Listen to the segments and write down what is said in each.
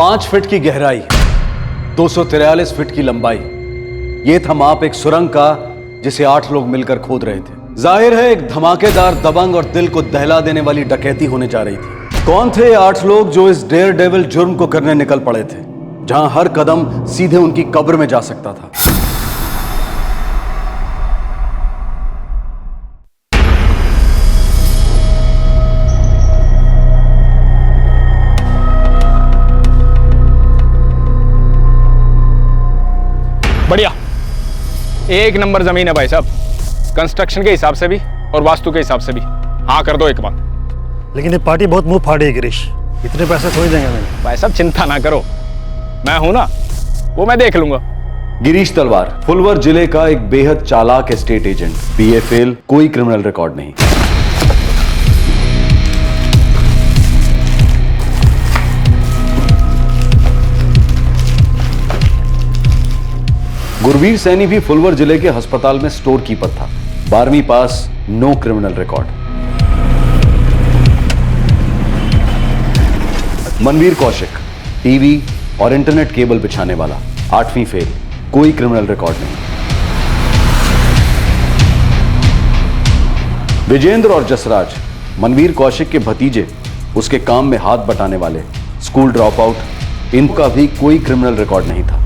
5 feet की गहराई, 243 feet की लंबाई। ये था माप एक सुरंग का जिसे 8 लोग मिलकर खोद रहे थे। जाहिर है एक धमाकेदार, दबंग और दिल को दहला देने वाली डकैती होने जा रही थी। कौन थे ये 8 लोग जो इस डेयर डेविल जुर्म को करने निकल पड़े थे, जहां हर कदम सीधे उनकी कब्र में जा सकता था? बढ़िया, एक नंबर जमीन है भाई साहब, कंस्ट्रक्शन के हिसाब से भी और वास्तु के हिसाब से भी। हाँ कर दो एक बार। लेकिन ये पार्टी बहुत मुंह फाड़ी है गिरीश, इतने पैसे थोड़ी देंगे नहीं। भाई साहब चिंता ना करो, मैं हूं ना, वो मैं देख लूंगा। गिरीश तलवार, फुलवर जिले का एक बेहद चालाक एस्टेट एजेंट, बीए फेल, कोई क्रिमिनल रिकॉर्ड नहीं। गुरवीर सैनी भी फुलवर जिले के अस्पताल में स्टोर कीपर था, 12वीं पास, no criminal record. Manvir Kaushik, TV और इंटरनेट केबल बिछाने वाला, 8वीं फेल, कोई क्रिमिनल रिकॉर्ड नहीं। विजेंद्र और जसराज, मनवीर कौशिक के भतीजे, उसके काम में हाथ बटाने वाले, स्कूल ड्रॉप आउट, इनका भी कोई क्रिमिनल रिकॉर्ड नहीं था।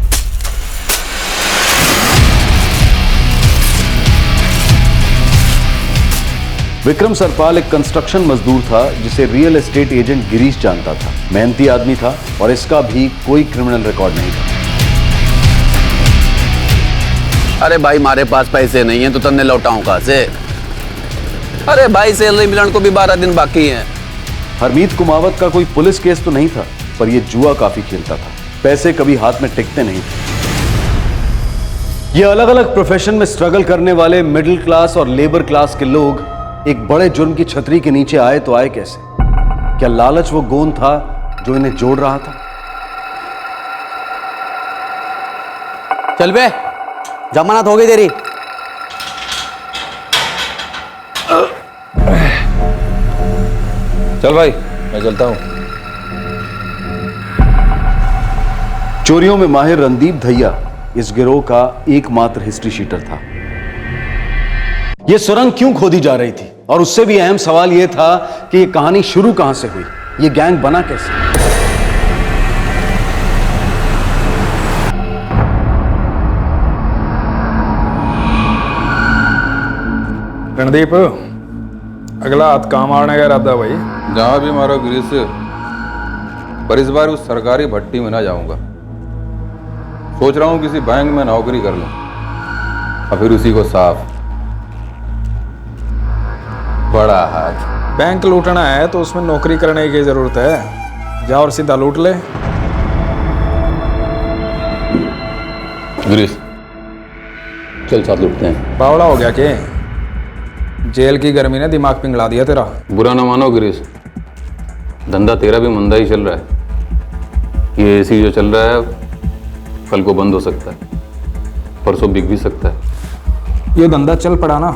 विक्रम सरपाल एक कंस्ट्रक्शन मजदूर था जिसे रियल एस्टेट एजेंट गिरीश जानता था। मेहनती आदमी था और इसका भी कोई क्रिमिनल रिकॉर्ड नहीं था। अरे भाई हमारे पास पैसे नहीं हैं तो तन्ने लौटाऊं कहां से? अरे भाई सैलरी मिलने को भी 12 दिन बाकी हैं। हरमीत कुमावत का कोई पुलिस केस तो नहीं था, पर यह जुआ काफी खेलता था। पैसे कभी हाथ में टिकते नहीं थे। ये अलग अलग प्रोफेशन में स्ट्रगल करने वाले मिडिल क्लास और लेबर क्लास के लोग एक बड़े जुर्म की छतरी के नीचे आए तो आए कैसे? क्या लालच वो गोंद था जो इन्हें जोड़ रहा था? चल बे, जमानत हो गई तेरी। चल भाई मैं चलता हूं। चोरियों में माहिर रणदीप धैया इस गिरोह का एकमात्र हिस्ट्री शीटर था। यह सुरंग क्यों खोदी जा रही थी, और उससे भी अहम सवाल यह था कि यह कहानी शुरू कहां से हुई, यह गैंग बना कैसे? रणदीप, अगला हाथ काम आने का इरादा भाई? जहां भी मारो गिरीश, पर इस बार उस सरकारी भट्टी में ना जाऊंगा। सोच रहा हूं किसी बैंक में नौकरी कर लूं और फिर उसी को साफ। बड़ा हाथ। बैंक लूटना है तो उसमें नौकरी करने की जरूरत है, जा और सीधा लूट ले। गिरीश चल साथ लूटते हैं। बावड़ा हो गया के? जेल की गर्मी ने दिमाग पिघला दिया तेरा। बुरा ना मानो गिरीश, धंधा तेरा भी मंदा ही चल रहा है। ये एसी जो चल रहा है कल को बंद हो सकता है, परसों बिक भी सकता है। ये धंधा चल पड़ा ना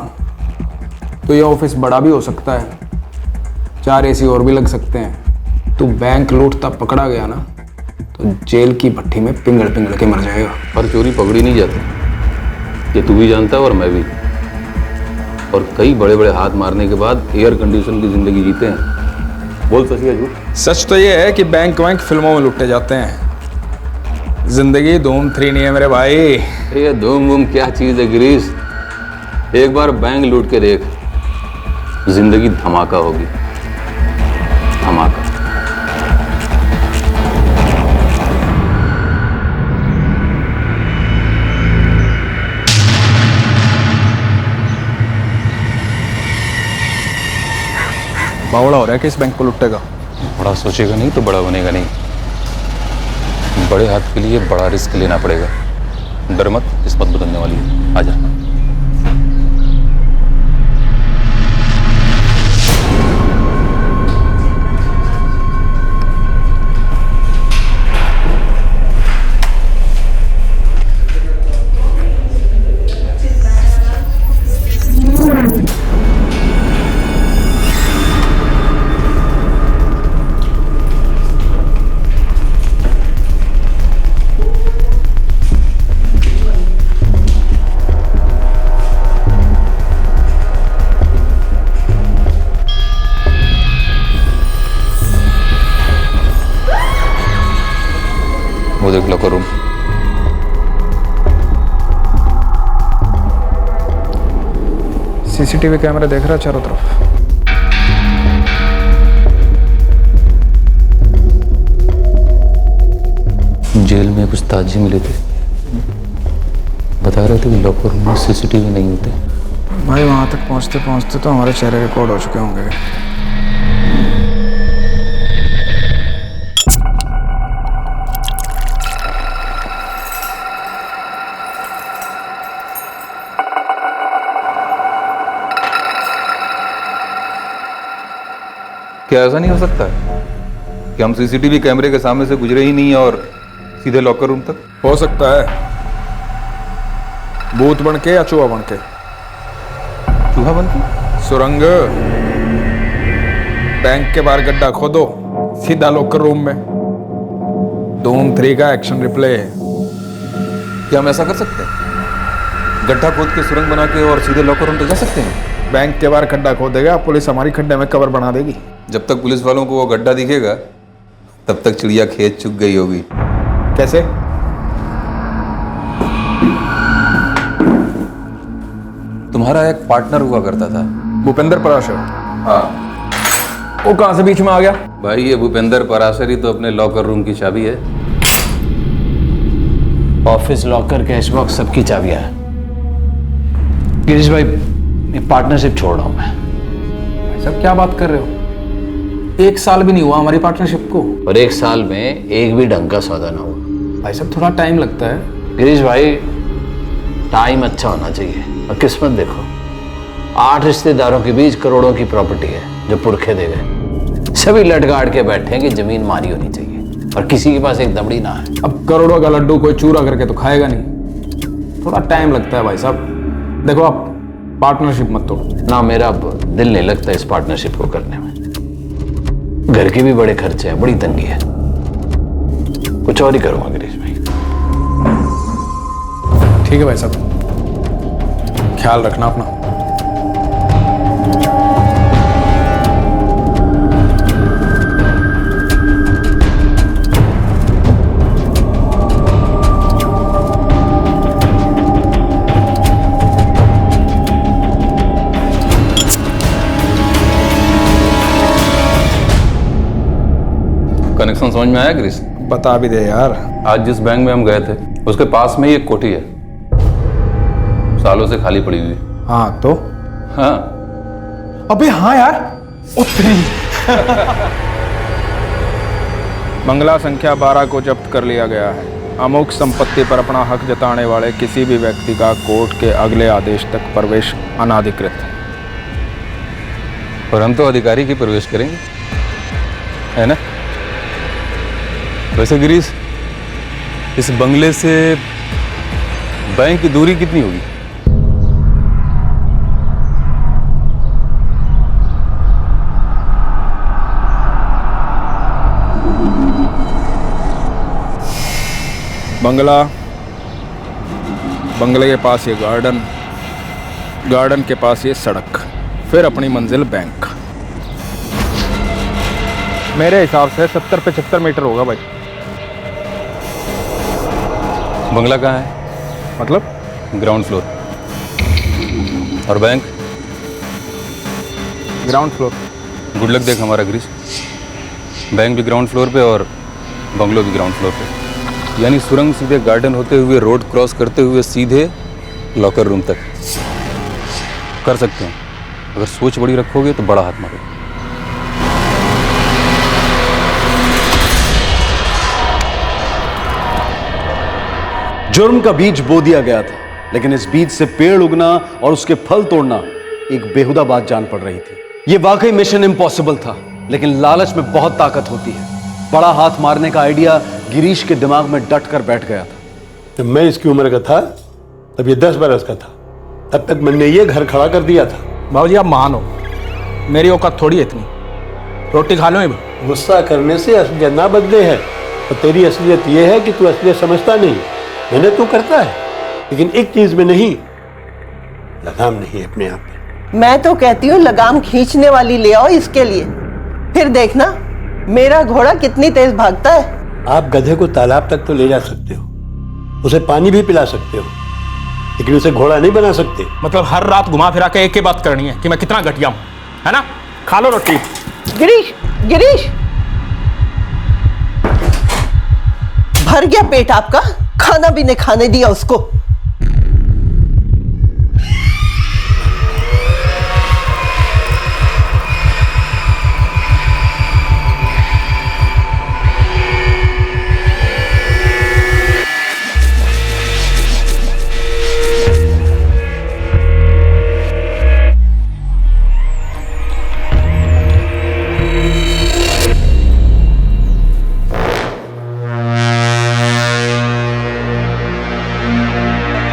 तो ये ऑफिस बड़ा भी हो सकता है, 4 एसी और भी लग सकते हैं। तू बैंक लूटता पकड़ा गया ना तो जेल की भट्टी में पिंगल पिंगल के मर जाएगा। पर चोरी पकड़ी नहीं जाती, ये तू भी जानता है और मैं भी। और कई बड़े बड़े हाथ मारने के बाद एयर कंडीशन की जिंदगी जीते हैं। बोल सच या झूठ? सच तो ये है कि बैंक वैंक फिल्मों में लुटे जाते हैं, जिंदगी धूम 3 नहीं है मेरे भाई। ये धूम वूम क्या चीज है गिरीश? एक बार बैंक लूट के देख, जिंदगी धमाका होगी, धमाका। बावड़ा हो रहा है कि इस बैंक को लुटेगा। बड़ा सोचेगा नहीं तो बड़ा बनेगा नहीं। बड़े हाथ के लिए बड़ा रिस्क लेना पड़ेगा। डर मत, किस्मत बदलने वाली है। आजा। वो देख लॉकर रूम। सीसीटीवी कैमरा देख रहा चारों तरफ। जेल में कुछ ताजे मिले थे, बता रहे थे कि लॉकर रूम में सीसीटीवी नहीं होते। भाई वहां तक पहुंचते पहुंचते तो हमारे चेहरे रिकॉर्ड हो चुके होंगे। क्या ऐसा नहीं हो सकता है कि हम सीसीटीवी कैमरे के सामने से गुजरे ही नहीं और सीधे लॉकर रूम तक? हो सकता है, भूत बन के या चूहा बन के। चूहा बन के? सुरंग, बैंक के बाहर गड्ढा खोदो, सीधा लॉकर रूम में। धूम 3 का एक्शन रिप्ले है। क्या हम ऐसा कर सकते हैं? गड्ढा खोद के सुरंग बना के और सीधे लॉकर रूम तक जा सकते हैं? बैंक के बाहर खड्डा खोदेगा, पुलिस हमारी खड्डे में कवर बना देगी। जब तक पुलिस वालों को वो गड्ढा दिखेगा तब तक चिड़िया खेत चुग गई होगी। कैसे? तुम्हारा एक पार्टनर हुआ करता था, भूपेंद्र पराशर। हाँ वो कहां से बीच में आ गया? भाई, ये भूपेंद्र पराशर ही तो अपने लॉकर रूम की चाबी है। ऑफिस, लॉकर, कैश बॉक्स, सबकी चाबियां हैं। गिरीश भाई, ये पार्टनरशिप छोड़ रहा हूं मैं। भाई साहब क्या बात कर रहे हो? 1 साल भी नहीं हुआ हमारी पार्टनरशिप को। और 1 साल में एक भी ढंग का सौदा ना हुआ। भाई साहब थोड़ा टाइम लगता है। गिरीश भाई, टाइम अच्छा होना चाहिए और किस्मत देखो। 8 रिश्तेदारों के बीच करोड़ों की प्रॉपर्टी है जो पुरखे दे गए। सभी लटगाड़ के बैठे हैं कि जमीन मारी होनी चाहिए और किसी के पास एक दमड़ी ना है। अब करोड़ों का लड्डू कोई चूरा करके तो खाएगा नहीं, थोड़ा टाइम लगता है भाई साहब। देखो आप पार्टनरशिप मत तोड़ो ना, मेरा अब दिल नहीं लगता इस पार्टनरशिप को करने में। घर के भी बड़े खर्चे हैं, बड़ी तंगी है। कुछ और ही करूंगा गिरीश भाई। ठीक है भाई साहब, ख्याल रखना अपना। कनेक्शन समझ में आया गिरीश? बता भी दे यार। आज जिस बैंक में हम गए थे उसके पास में ही एक कोठी है, सालों से खाली पड़ी हुई है। हाँ तो? हाँ। अबे हाँ यार, उत्तरी। बंगला संख्या 12 को जब्त कर लिया गया है। अमुक संपत्ति पर अपना हक जताने वाले किसी भी व्यक्ति का कोर्ट के अगले आदेश तक प्रवेश अनाधिकृत है। और हम तो अधिकारी की प्रवेश करेंगे, है ना? वैसे गिरीश, इस बंगले से बैंक की दूरी कितनी होगी? बंगले के पास ये गार्डन, गार्डन के पास ये सड़क, फिर अपनी मंजिल बैंक। मेरे हिसाब से 70-75 मीटर होगा भाई। बंगला कहाँ है? मतलब? Ground floor. और bank? Ground floor. Good luck देख हमारा गिरीश, बैंक भी ग्राउंड फ्लोर पे और बंगलो भी ग्राउंड फ्लोर पे। यानी सुरंग सीधे गार्डन होते हुए, रोड क्रॉस करते हुए सीधे लॉकर रूम तक कर सकते हैं। अगर सोच बड़ी रखोगे तो बड़ा हाथ मारोगे। जुर्म का बीज बो दिया गया था, लेकिन इस बीज से पेड़ उगना और उसके फल तोड़ना एक बेहुदा बात जान पड़ रही थी। यह वाकई मिशन इम्पॉसिबल था, लेकिन लालच में बहुत ताकत होती है। बड़ा हाथ मारने का आइडिया गिरीश के दिमाग में डट कर बैठ गया था। जब मैं इसकी उम्र का था तब ये 10 बरस का था, तब तक मैंने ये घर खड़ा कर दिया था। बाबूजी आप महान हो, मेरी औकात थोड़ी है इतनी। रोटी खा लो। गुस्सा करने से असलियत ना बदले है, और तेरी असलियत ये है कि तू असलियत समझता नहीं। मैंने तू करता है, लेकिन एक चीज में नहीं, लगाम नहीं अपने आप में। मैं तो कहती हूँ लगाम खींचने वाली ले आओ इसके लिए, फिर देखना मेरा घोड़ा कितनी तेज भागता है। आप गधे को तालाब तक तो ले जा सकते हो, उसे पानी भी पिला सकते हो, लेकिन उसे घोड़ा नहीं बना सकते। मतलब हर रात घुमा फिरा के एक ही बात करनी है कि मैं कितना घटिया हूं, है ना? खा लो रोटी। गिरीश, गिरीश, भर गया पेट आपका? खाना भी नहीं खाने दिया उसको।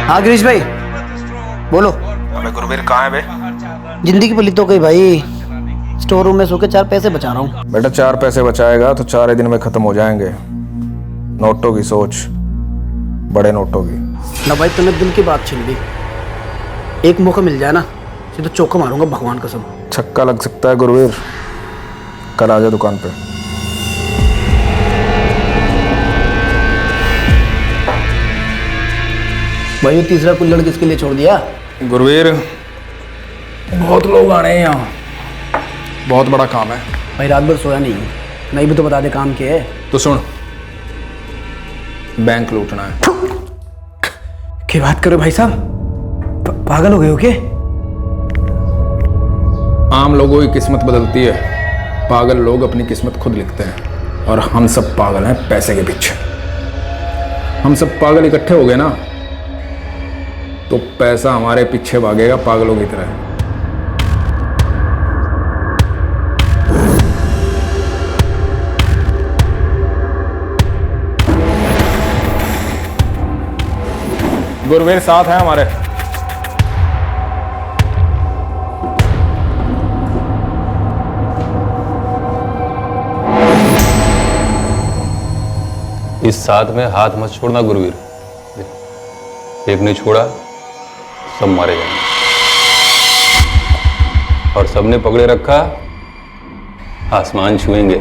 हाँ गिरीश भाई बोलो। अबे गुरवीर कहाँ है बे? जिंदगी पलित हो गई भाई, स्टोर रूम में सो के 4 पैसे बचा रहा हूँ। बेटा 4 पैसे बचाएगा तो 4 ही दिन में खत्म हो जाएंगे। नोटों की सोच, बड़े नोटों की। ना भाई तूने दिल की बात छीन ली। एक मौका मिल जाए ना सीधा चौका मारूंगा भगवान कसम। छक्का लग सकता है गुरवीर, कल आ जा दुकान पे। भाई ये तीसरा कुल्हड़ किसके लिए छोड़ दिया? गुरवीर बहुत लोग आने हैं यहाँ, बहुत बड़ा काम है। भाई रात भर सोया नहीं, नहीं भी तो बता दे काम क्या है। तो सुन, बैंक लूटना है। क्या बात करो भाई साहब, पागल हो गए हो क्या? आम लोगों की किस्मत बदलती है, पागल लोग अपनी किस्मत खुद लिखते हैं। और हम सब पागल हैं पैसे के पीछे। हम सब पागल इकट्ठे हो गए ना तो पैसा हमारे पीछे भागेगा पागलों की तरह। गुरवीर साथ है हमारे। इस साथ में हाथ मत छोड़ना गुरवीर, एक नहीं छोड़ा सब मारे जाएंगे। और सबने पकड़े रखा आसमान छुएंगे।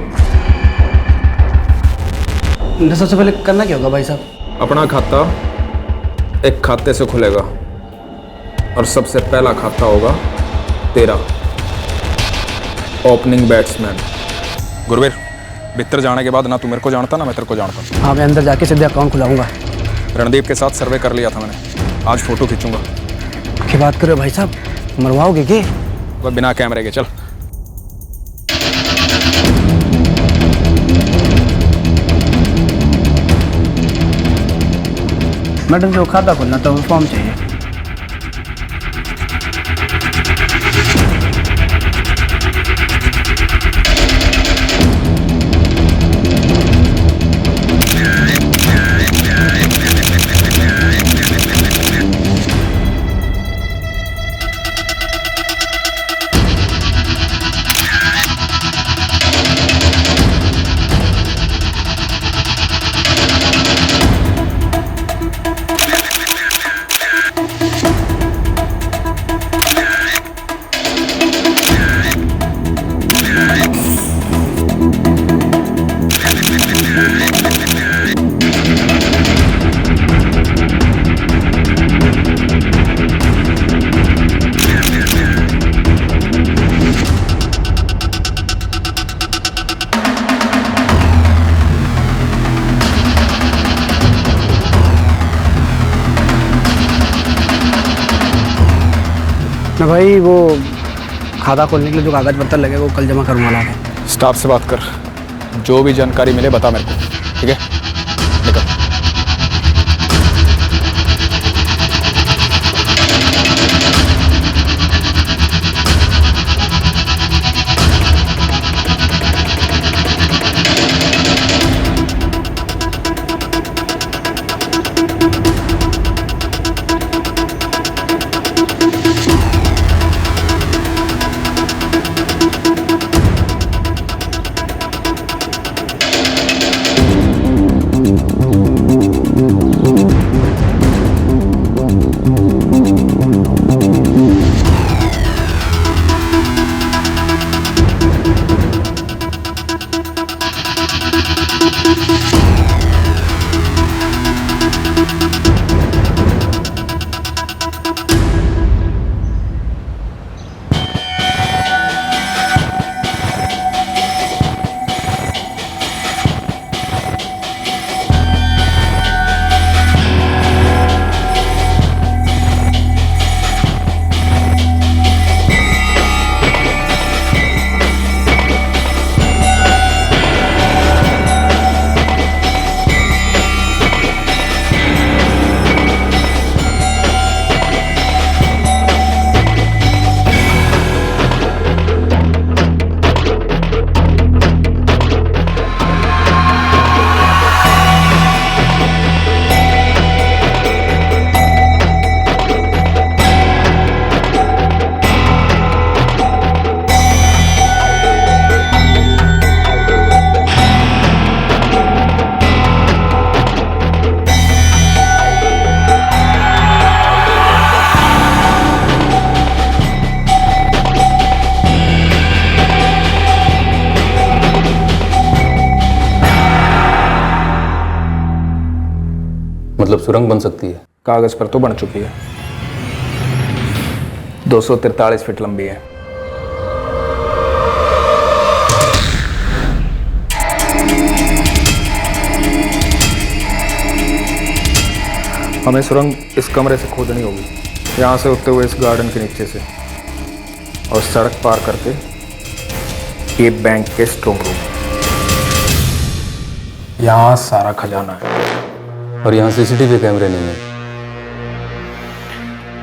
सबसे पहले करना क्या होगा भाई साहब? अपना खाता एक खाते से खुलेगा और सबसे पहला खाता होगा तेरा, ओपनिंग बैट्समैन। गुरवीर भीतर जाने के बाद ना तू मेरे को जानता ना मैं तेरे को जानता। हाँ मैं अंदर जाके सीधे अकाउंट खुलाऊंगा। रणदीप के साथ सर्वे कर लिया था मैंने, आज फोटो खींचूंगा। क्या बात कर रहे हो भाई साहब, मरवाओगे क्या? वह बिना कैमरे के चल। मैडम जो खाता खोलना था वो फॉर्म चाहिए। ना भाई वो खाता खोलने के लिए जो कागज पत्तर लगे वो कल जमा करूँगा लाके। स्टाफ से बात कर, जो भी जानकारी मिले बता मेरे को, ठीक है? निकल। मतलब सुरंग बन सकती है? कागज पर तो बन चुकी है। 243 फीट लंबी है। हमें सुरंग इस कमरे से खोदनी होगी, यहाँ से होते हुए इस गार्डन के नीचे से, और सड़क पार करके ये बैंक के स्ट्रॉन्ग रूम। यहाँ सारा खजाना है। और यहाँ सीसीटीवी कैमरे नहीं है।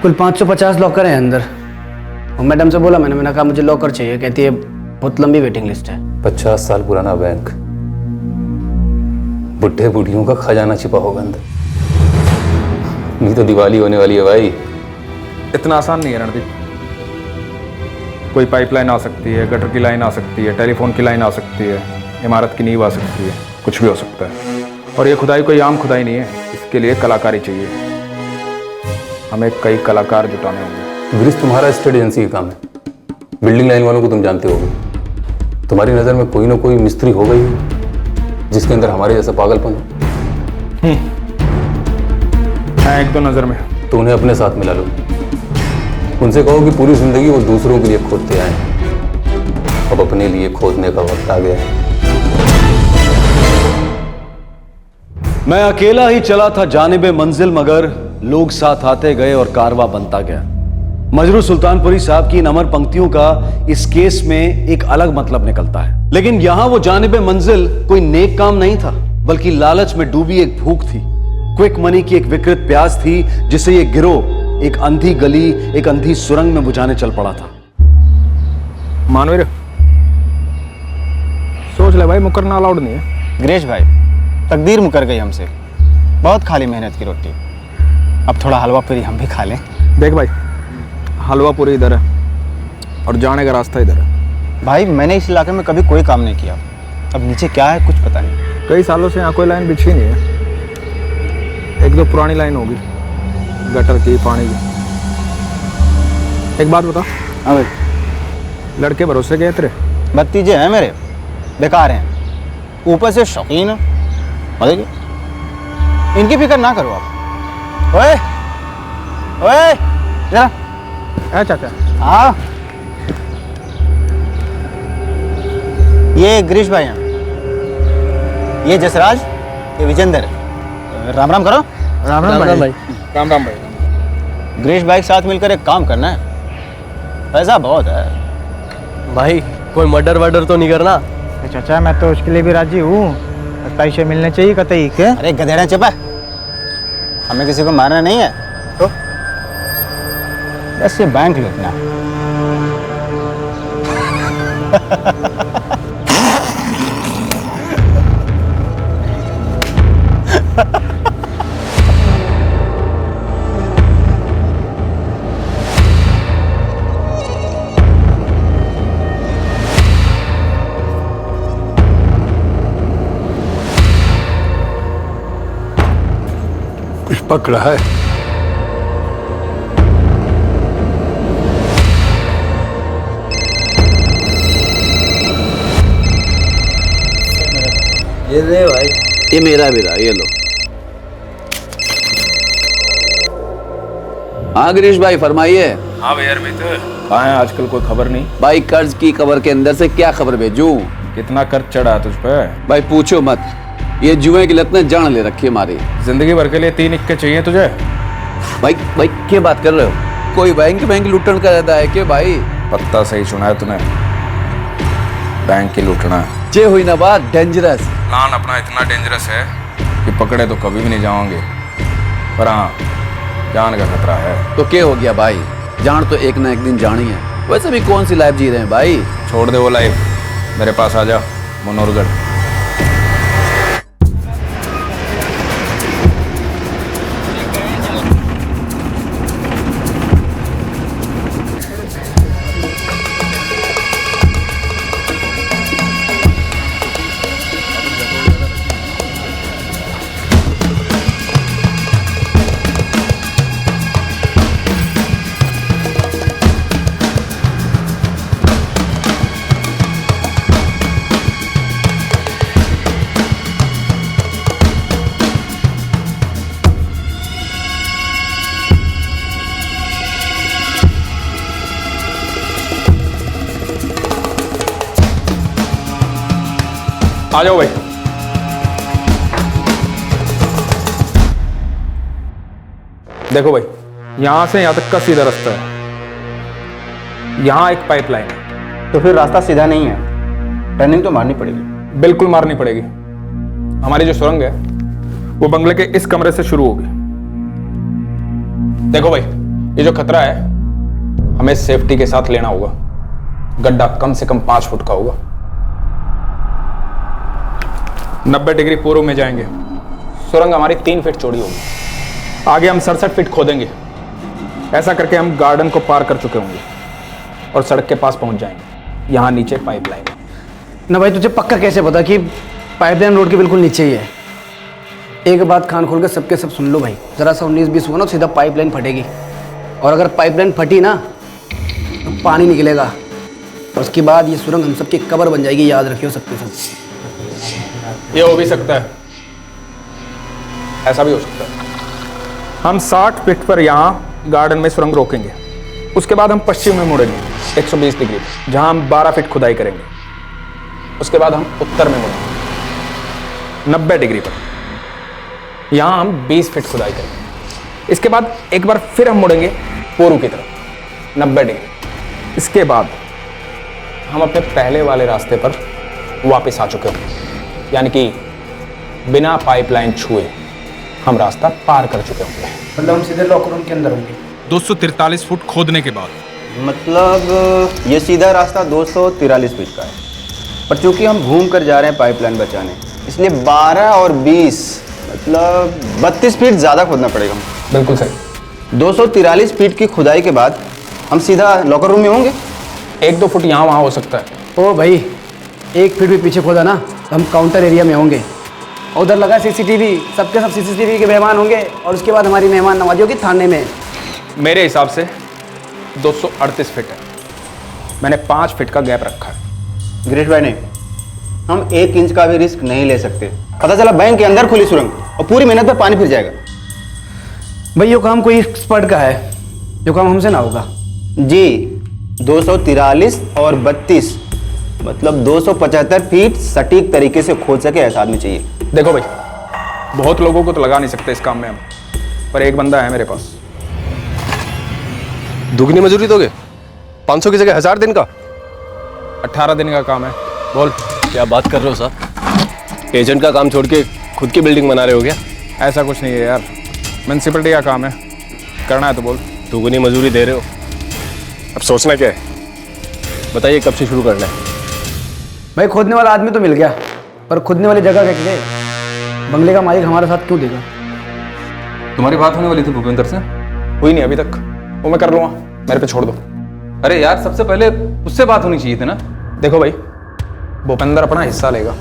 कुल 550 लॉकर हैं अंदर। और मैडम से बोला मैंने कहा मुझे लॉकर चाहिए, कहती है बहुत लंबी वेटिंग लिस्ट है। 50 साल पुराना बैंक, बुढ़े बूढ़ियों का खजाना छिपा होगा अंदर। नहीं तो दिवाली होने वाली है भाई। इतना आसान नहीं है रणदीप। कोई पाइपलाइन आ सकती है, गटर की लाइन आ सकती है, टेलीफोन की लाइन आ सकती है, इमारत की नींव आ सकती है, कुछ भी हो सकता है। और ये खुदाई कोई आम खुदाई नहीं है, इसके लिए कलाकारी चाहिए। हमें कई कलाकार जुटाने होंगे। गिरीश, तुम्हारा स्टेट एजेंसी का काम है। बिल्डिंग लाइन वालों को तुम जानते होगे। तुम्हारी नज़र में कोई ना कोई मिस्त्री होगा ही जिसके अंदर हमारे जैसा पागलपन हो। है एक दो नज़र में। तो उन्हें अपने साथ मिला लो। उनसे कहो कि पूरी जिंदगी वो दूसरों के लिए खोदते आए, अब अपने लिए खोदने का वक्त आ गया है। मैं अकेला ही चला था जानिबे मंजिल, मगर लोग साथ आते गए और कारवा बनता गया। मजरू सुल्तानपुरी साहब की इन अमर पंक्तियों का इस केस में एक अलग मतलब निकलता है। लेकिन यहां वो जानिबे मंजिल कोई नेक काम नहीं था, बल्कि लालच में डूबी एक भूख थी, क्विक मनी की एक विकृत प्यास थी, जिसे ये गिरोह एक अंधी गली, एक अंधी सुरंग में बुझाने चल पड़ा था। मानवीर, सोच ले भाई, मुकरना अलाउड नहीं है। गिरीश भाई, तकदीर मुकर गई हमसे। बहुत खाली मेहनत की रोटी, अब थोड़ा हलवा पूरी हम भी खा लें। देख भाई, हलवा पूरी इधर है और जाने का रास्ता इधर है। भाई मैंने इस इलाके में कभी कोई काम नहीं किया, अब नीचे क्या है कुछ पता नहीं। कई सालों से यहाँ कोई लाइन बिछी नहीं है। एक दो पुरानी लाइन होगी, गटर की, पानी की। एक बात बता। हाँ भाई। लड़के भरोसे के तेरे? भतीजे हैं मेरे, बेकार हैं, ऊपर से शौकीन है। मतलब इनकी फिक्र ना करो आप। ओए ओए जरा। है चाचा? हाँ, ये गिरीश भाई हैं, ये जसराज, ये विजेंद्र। राम राम करो। राम राम भाई। राम राम भाई। गिरीश भाई के साथ मिलकर एक काम करना है, पैसा बहुत है। भाई कोई मर्डर वर्डर तो नहीं करना? चाचा मैं तो उसके लिए भी राजी हूँ, पैसे मिलने चाहिए कतई के। अरे गधेड़ा चुप है, हमें किसी को मारना नहीं है, तो बस ये बैंक लूटना है। कुछ पकड़ा है? ये ले भाई। ये मेरा भी रहा, ये लो। हाँ गिरीश भाई फरमाइए। हाँ भैया अरमित, कहाँ है आजकल, कोई खबर नहीं? भाई कर्ज की कवर के अंदर से क्या खबर भेजूं? कितना कर्ज चढ़ा तुझ पे? भाई पूछो मत, ये जुए की लत ने जान ले रखी है हमारी। जिंदगी भर के लिए 3 इक्के चाहिए तुझे? भाई भाई क्या बात कर रहे हो? कोई बैंक लूटन का रहता है क्या भाई? पत्ता सही सुना है तूने, बैंक की लूटना है। जे हुई ना बात डेंजरस। प्लान अपना इतना डेंजरस है कि पकड़े तो कभी भी नहीं जाओगे, पर हाँ जान का खतरा है। तो क्या हो गया भाई, जान तो एक ना एक दिन जानी है। वैसे भी कौन सी लाइफ जी रहे हैं भाई? छोड़ दे वो लाइफ, मेरे पास आ जा मनोहरगढ़। आ जाओ भाई। देखो भाई, यहां से यहां तक का सीधा रास्ता है। यहां एक पाइपलाइन है। तो फिर रास्ता सीधा नहीं है, टर्निंग तो मारनी पड़ेगी। बिल्कुल मारनी पड़ेगी। हमारी जो सुरंग है वो बंगले के इस कमरे से शुरू होगी। देखो भाई, ये जो खतरा है हमें सेफ्टी के साथ लेना होगा। गड्ढा कम से कम 5 फुट का होगा। 90 डिग्री पूर्व में जाएंगे। सुरंग हमारी 3 फीट चौड़ी होगी। आगे हम 67 फीट खोदेंगे। ऐसा करके हम गार्डन को पार कर चुके होंगे और सड़क के पास पहुंच जाएंगे। यहां नीचे पाइपलाइन है। ना भाई, तुझे पक्का कैसे पता कि पाइपलाइन रोड के बिल्कुल नीचे ही है? एक बात कान खोल के सबके सब सुन लो भाई, जरा सा 19-20 हुआ ना सीधा पाइपलाइन फटेगी। और अगर पाइपलाइन फटी ना तो पानी निकलेगा और उसके बाद ये सुरंग हम सबकी कब्र बन जाएगी। याद रखियो सबके सब। ये हो भी सकता है, ऐसा भी हो सकता है। हम 60 फीट पर यहाँ गार्डन में सुरंग रोकेंगे। उसके बाद हम पश्चिम में मुड़ेंगे 120 डिग्री, जहाँ हम 12 फीट खुदाई करेंगे। उसके बाद हम उत्तर में मुड़ेंगे 90 डिग्री पर, यहाँ हम 20 फीट खुदाई करेंगे। इसके बाद एक बार फिर हम मुड़ेंगे पूर्व की तरफ 90 डिग्री। इसके बाद हम अपने पहले वाले रास्ते पर वापस आ चुके होंगे, यानी कि बिना पाइपलाइन छुए हम रास्ता पार कर चुके होंगे। मतलब हम सीधे लॉकर रूम के अंदर होंगे 243 फुट खोदने के बाद। मतलब ये सीधा रास्ता 243 फीट का है, पर चूंकि हम घूम कर जा रहे हैं पाइपलाइन बचाने, इसलिए 12 और 20 मतलब 32 फीट ज़्यादा खोदना पड़ेगा। बिल्कुल सही। 243 फीट की खुदाई के बाद हम सीधा लॉकर रूम में होंगे। 1-2 फुट यहाँ वहाँ हो सकता है। ओ भाई, 1 फीट भी पीछे खोदा ना तो हम काउंटर एरिया में होंगे। उधर लगा CCTV, सबके सब CCTV के मेहमान होंगे और उसके बाद हमारी मेहमान नवाजी होगी थाने में। मेरे हिसाब से 238 फीट है। मैंने 5 फीट का गैप रखा है। गिरीश भाई ने, हम 1 इंच का भी रिस्क नहीं ले सकते। पता चला बैंक के अंदर खुली सुरंग और पूरी मेहनत पर पानी फिर जाएगा। भाई ये काम कोई एक्सपर्ट का है, जो काम हमसे ना होगा। जी, 243 और 32 मतलब 275 फीट सटीक तरीके से खोद सके ऐसा आदमी चाहिए। देखो भाई, बहुत लोगों को तो लगा नहीं सकते इस काम में हम, पर एक बंदा है मेरे पास। दुगनी मजदूरी दोगे? 500 की जगह 1000 दिन का? 18 दिन का काम है। बोल। क्या बात कर रहे हो साहब? एजेंट का काम छोड़ के खुद की बिल्डिंग बना रहे हो क्या? ऐसा कुछ नहीं है यार, म्यूनसिपलिटी का काम है, करना है तो बोल। दुगनी मजदूरी दे रहे हो, अब सोचना क्या है? बताइए कब से शुरू करना है? भाई खोदने वाला आदमी तो मिल गया, पर खोदने वाली जगह क्या है? बंगले का मालिक हमारे साथ क्यों देगा? तुम्हारी बात होने वाली थी भूपेंद्र से? हुई नहीं अभी तक, वो मैं कर लूँगा, मेरे पे छोड़ दो। अरे यार, सबसे पहले उससे बात होनी चाहिए थी ना। देखो भाई, भूपेंद्र अपना हिस्सा लेगा।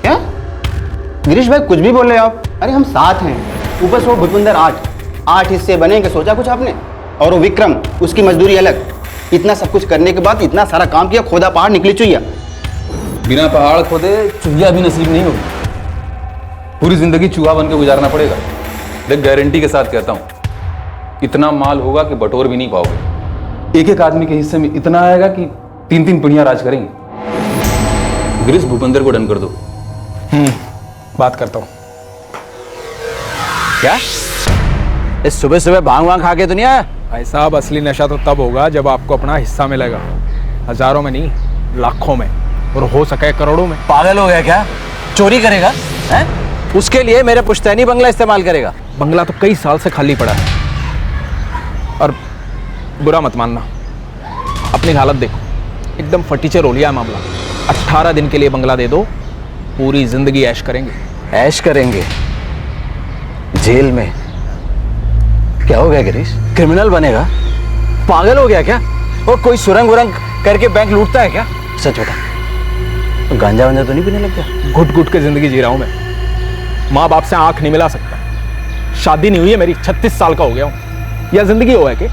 क्या गिरीश भाई कुछ भी बोल रहे हो आप? अरे हम साथ हैं, ऊपर से वो भूपेंद्र 8 हिस्से बनेंगे, सोचा कुछ आपने? और वो विक्रम, उसकी मजदूरी अलग। इतना सब कुछ करने के बाद इतना सारा काम किया, खोदा पहाड़ निकली चुहिया। बिना पहाड़ खोदे चूहिया भी नसीब नहीं होगी। पूरी जिंदगी चूहा बन के गुजारना पड़ेगा। देख, गारंटी के साथ कहता हूं, इतना माल होगा कि बटोर भी नहीं पाओगे। एक एक आदमी के हिस्से में इतना आएगा कि 3-3 पीढ़ियां राज करेंगे। गिरीश, भूपेंद्र को डन कर दो। बात करता हूं। क्या इस सुबह सुबह भांग वांग खा के तो नहीं आया? भाई साहब, असली नशा तो तब होगा जब आपको अपना हिस्सा मिलेगा। हजारों में नहीं, लाखों में, और हो सके करोड़ों में। पागल हो गया क्या? चोरी करेगा हैं? उसके लिए मेरे पुश्तैनी बंगला इस्तेमाल करेगा? बंगला तो कई साल से खाली पड़ा है। और बुरा मत मानना, अपनी हालत देखो, एकदम फटीचर हो लिया है मामला। 18 दिन के लिए बंगला दे दो, पूरी जिंदगी ऐश करेंगे। ऐश करेंगे जेल में? क्या हो गया गिरीश, क्रिमिनल बनेगा? पागल हो गया क्या? और कोई सुरंग वुरंग करके बैंक लूटता है क्या? सच बता, तो गांजा वांजा तो नहीं पीने लग गया? घुट घुट के जिंदगी जी रहा हूं मैं। माँ बाप से आंख नहीं मिला सकता, शादी नहीं हुई है मेरी, 36 साल का हो गया हूं। या जिंदगी हो है कि?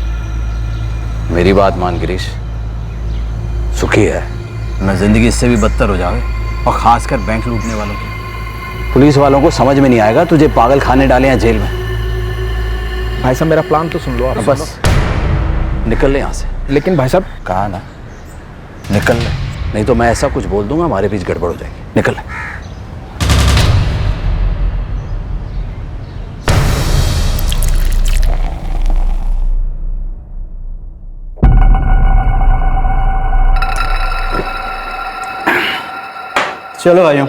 मेरी बात मान गिरीश, सुखी है मैं जिंदगी इससे भी बदतर हो जाए, और खासकर बैंक लूटने वालों की। पुलिस वालों को समझ में नहीं आएगा तुझे पागल खाने डाले हैं जेल में। भाई साहब, मेरा प्लान तो सुन लो आप। बस निकल ले यहाँ से। लेकिन भाई साहब, कहा ना, निकल ले। नहीं तो मैं ऐसा कुछ बोल दूंगा हमारे बीच गड़बड़ हो जाएगी। निकल। चलो भाइयों,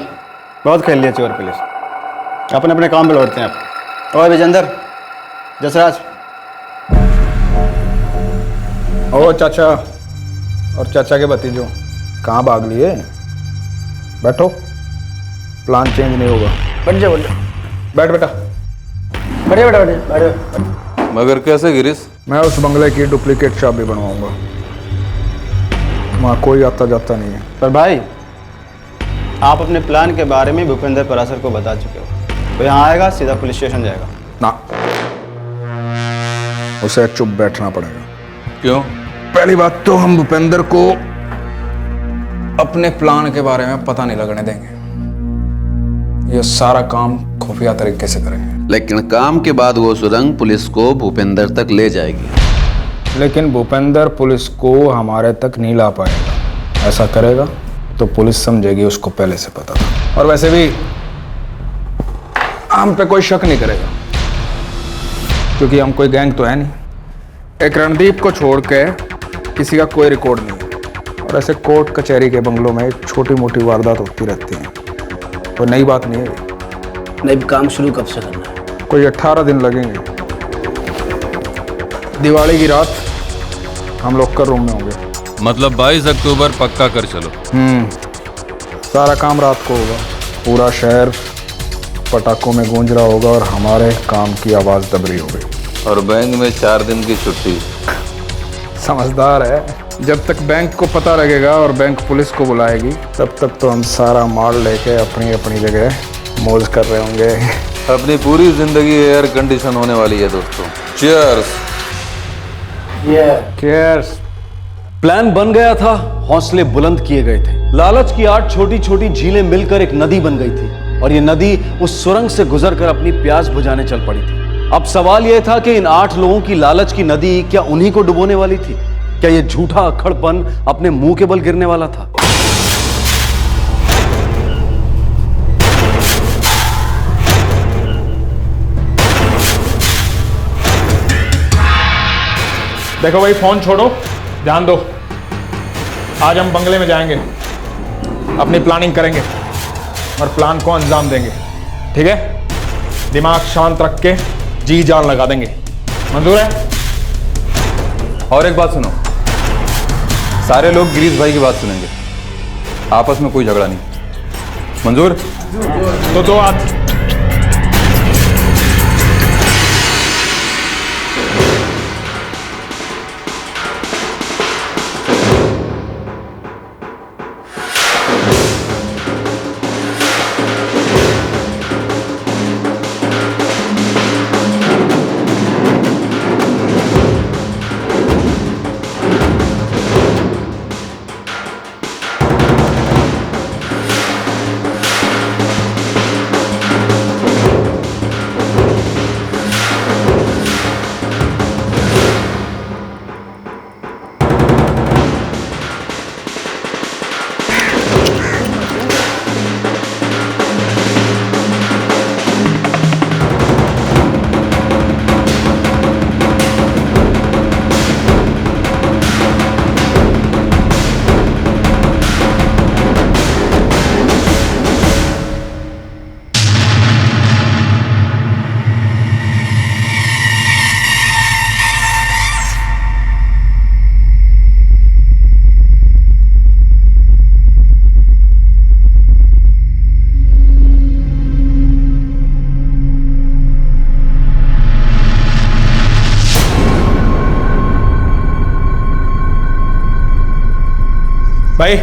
बहुत खेल लिया चोर पुलिस, अपने अपने काम पे लौटते हैं आप। और विजेंदर, जसराज। ओ चाचा और चाचा के भतीजों, कहाँ भाग लिए? बैठो, प्लान चेंज नहीं होगा। बैठ जाओ, बैठ जाओ। बैठ बेटा। बढ़िया बेटा, बढ़िया। मगर कैसे गिरीश? मैं उस बंगले की डुप्लीकेट चाबी बनवाऊंगा, वहाँ कोई आता जाता नहीं है। पर भाई, आप अपने प्लान के बारे में भूपेंद्र परासर को बता चुके हो। वो यहाँ आएगा, सीधा पुलिस स्टेशन जाएगा। ना, उसे चुप बैठना पड़ेगा। क्यों? पहली बात तो हम भूपेंद्र को अपने प्लान के बारे में पता नहीं लगने देंगे। ये सारा काम खुफिया तरीके से करेंगे। लेकिन काम के बाद वो सुरंग पुलिस को भूपेंद्र तक ले जाएगी। लेकिन भूपेंद्र पुलिस को हमारे तक नहीं ला पाएगा। ऐसा करेगा तो पुलिस समझेगी उसको पहले से पता था। और वैसे भी हम पे कोई शक नहीं करेगा, क्योंकि हम कोई गैंग तो है नहीं। एक रणदीप को छोड़ के किसी का कोई रिकॉर्ड नहीं है। और ऐसे कोर्ट कचहरी के बंगलों में छोटी मोटी वारदात होती रहती हैं, तो नई बात नहीं है। नहीं, काम शुरू कब से करना है? कोई 18 दिन लगेंगे। दिवाली की रात हम लोग का रूम में होंगे। मतलब 22 अक्टूबर पक्का कर चलो। सारा काम रात को होगा। पूरा शहर पटाखों में गूंज रहा होगा और हमारे काम की आवाज़ दब रही होगी। और बैंक में 4 दिन की छुट्टी। समझदार है। जब तक बैंक को पता लगेगा और बैंक पुलिस को बुलाएगी, तब तक तो हम सारा माल लेके अपनी अपनी जगह मौज कर रहे होंगे। अपनी पूरी जिंदगी एयर कंडीशन होने वाली है दोस्तों। चीयर्स। केयर्स। प्लान बन गया था, हौसले बुलंद किए गए थे। लालच की 8 छोटी छोटी झीलें मिलकर एक नदी बन गई थी, और ये नदी उस सुरंग से गुजरकर अपनी प्यास बुझाने चल पड़ी थी। अब सवाल यह था कि इन 8 लोगों की लालच की नदी क्या उन्हीं को डुबोने वाली थी? क्या ये झूठा अक्खड़पन अपने मुंह के बल गिरने वाला था? देखो भाई, फोन छोड़ो, ध्यान दो। आज हम बंगले में जाएंगे, अपनी प्लानिंग करेंगे और प्लान को अंजाम देंगे। ठीक है? दिमाग शांत रख के जी जान लगा देंगे। मंजूर है? और एक बात सुनो, सारे लोग गिरीश भाई की बात सुनेंगे, आपस में कोई झगड़ा नहीं। मंजूर? तो दो हाथ। भाई,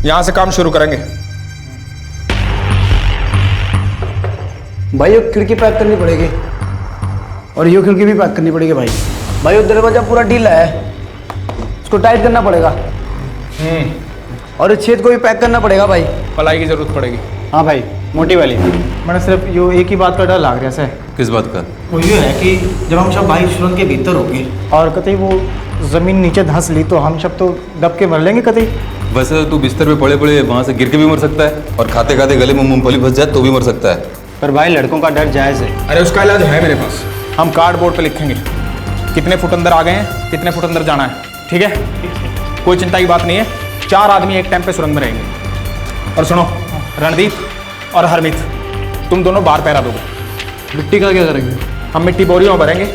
यहां से काम शुरू करेंगे। भाई, ये खिड़की पैक करनी पड़ेगी और ये खिड़की भी पैक करनी पड़ेगी। भाई वो दरवाजा पूरा ढीला है, उसको टाइट करना पड़ेगा। और इस छेद को भी पैक करना पड़ेगा भाई। पलाई की जरूरत पड़ेगी। हाँ भाई, मोटी वाली। मैंने सिर्फ यो एक ही बात का डर लाग रहा है। किस बात का? वो ये है कि जब हम सब भाई सुरंग के भीतर होंगे और कतई वो जमीन नीचे धंस ली तो हम सब तो दब के मर लेंगे कतई। वैसे तो तू बिस्तर पे पड़े पड़े वहां से गिर के भी मर सकता है, और खाते खाते गले में मूंगफली फंस जाए तो भी मर सकता है। पर भाई लड़कों का डर जायज़ है। अरे उसका इलाज है मेरे पास। हम कार्डबोर्ड पे लिखेंगे कितने फुट अंदर आ गए हैं, कितने फुट अंदर जाना है, ठीक है? कोई चिंता की बात नहीं है। 4 आदमी एक टाइम पे सुरंग में रहेंगे। और सुनो, रणदीप और हरमीत, तुम दोनों बाहर पहरा दोगे। मिट्टी का क्या करेंगे? हम मिट्टी बोरियों में भरेंगे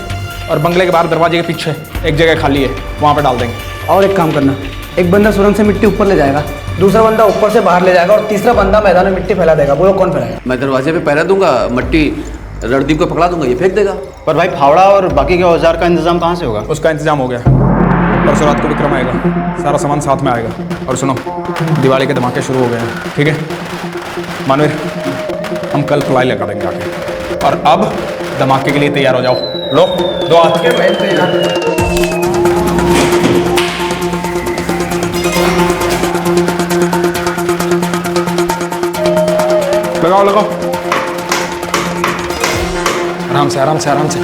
और बंगले के बाहर दरवाजे के पीछे एक जगह खाली है, वहाँ पे डाल देंगे। और एक काम करना, एक बंदा सुरंग से मिट्टी ऊपर ले जाएगा, दूसरा बंदा ऊपर से बाहर ले जाएगा और तीसरा बंदा मैदान में मिट्टी फैला देगा। बोलो कौन फैलाएगा? मैं दरवाजे पे पहरा दूंगा, मट्टी रणदीप को पकड़ा दूंगा, ये फेंक देगा। पर भाई फावड़ा और बाकी के औजार का इंतजाम कहाँ से होगा? उसका इंतजाम हो गया। परसों रात को विक्रम आएगा, सारा सामान साथ में आएगा। और सुनो, दिवाली के धमाके शुरू हो गए हैं, ठीक है? मानवीर, हम कल प्लाई लगा देंगे आके। और अब धमाके के लिए तैयार हो जाओ। लो 2 हाथ के लगाओ लगाओ, आराम से आराम से आराम से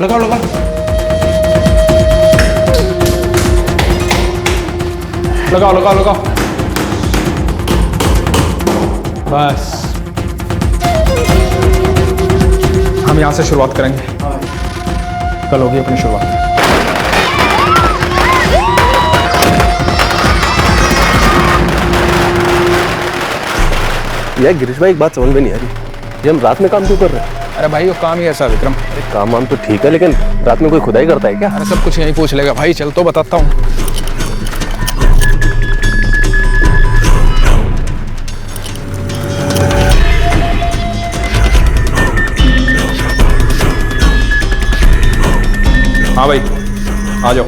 लगाओ लगाओ। लगाओ लगाओ लगाओ, बस हम यहां से शुरुआत करेंगे। कल होगी अपनी शुरुआत। यार गिरीश भाई, एक बात समझ में नहीं आ रही, ये हम रात में काम क्यों कर रहे हैं? अरे भाई, वो काम ही ऐसा है विक्रम। काम वाम तो ठीक है, लेकिन रात में कोई खुदाई करता है क्या? अरे सब कुछ यहीं पूछ लेगा भाई, चल तो बताता हूँ। हाँ भाई, आ जाओ।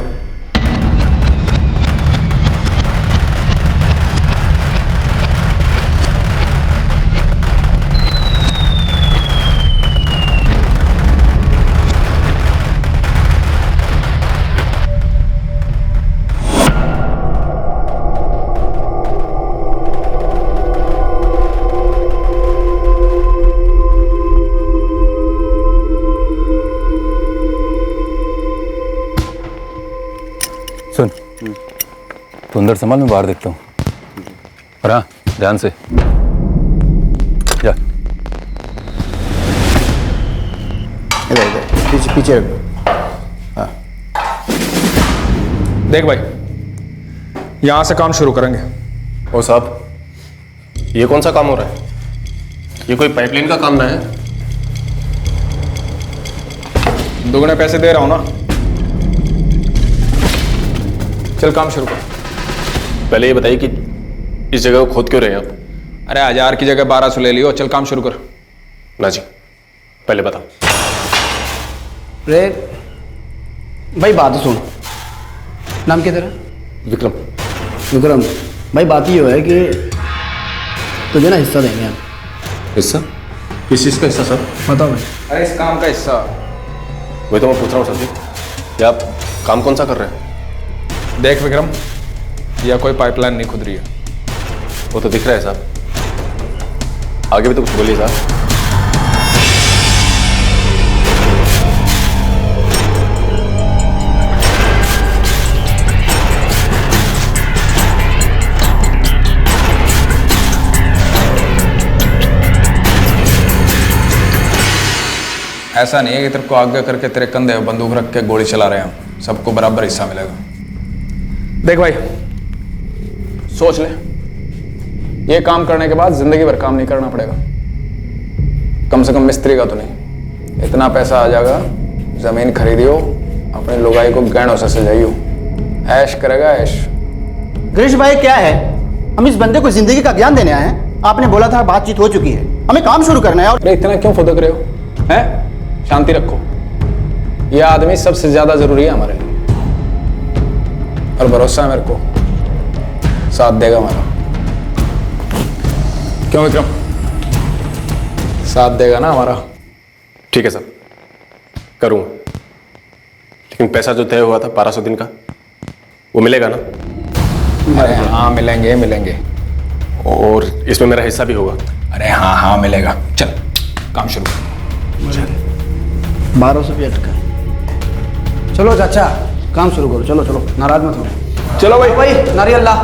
सुन, तू अंदर संभाल, मैं बाहर देखता हूँ। और हाँ, ध्यान से जा। इधर इधर पीछे पीछे। हाँ देख भाई, यहां से काम शुरू करेंगे। ओ साहब, ये कौन सा काम हो रहा है? ये कोई पाइपलाइन का काम ना है? दुगने पैसे दे रहा हूं ना। चल काम शुरू कर। पहले ये बताइए कि इस जगह को खोद क्यों रहे हैं आप? अरे 1000 की जगह 1200 ले लियो। चल काम शुरू कर। ना जी, पहले बताओ। रे भाई, बात तो सुन। नाम क्या तेरा? विक्रम। विक्रम भाई, बात ये है कि तुझे ना हिस्सा देंगे हम। हिस्सा? किस चीज़ का हिस्सा सर? बताओ भाई। अरे इस काम का हिस्सा। वही तो मैं पूछ रहा हूँ सर जी, कि आप काम कौन सा कर रहे हैं? देख विक्रम, यह कोई पाइपलाइन नहीं खुद रही है। वो तो दिख रहा है साहब, आगे भी तो कुछ बोलिए साहब। ऐसा नहीं है कि तेरे को आगे करके तेरे कंधे पे बंदूक रख के गोली चला रहे हैं हम। सबको बराबर हिस्सा मिलेगा। देख भाई, सोच ले, ये काम करने के बाद जिंदगी भर काम नहीं करना पड़ेगा। कम से कम मिस्त्री का तो नहीं। इतना पैसा आ जाएगा, जमीन खरीदियो, अपने लुगाई को गहनों से सजाइयो, ऐश करेगा ऐश। गिरीश भाई क्या है, हम इस बंदे को जिंदगी का ज्ञान देने आए हैं। आपने बोला था बातचीत हो चुकी है, हमें काम शुरू करना है। और अरे इतना क्यों फुदक रहे हो? हैं? शांति रखो। यह आदमी सबसे ज्यादा जरूरी है हमारे लिए, और भरोसा है मेरे को, साथ देगा हमारा। क्यों विक्रम, साथ देगा ना हमारा? ठीक है सर, करूँगा। लेकिन पैसा जो तय हुआ था 1200 दिन का, वो मिलेगा ना? अरे हाँ, मिलेंगे मिलेंगे। और इसमें मेरा हिस्सा भी होगा? अरे हाँ हाँ मिलेगा। चल काम शुरू। 1200 भी अटका। चलो चाचा, काम शुरू करो। चलो चलो, नाराज मत हो। चलो भाई भाई, नारियल ला।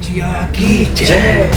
भुजिया की जय।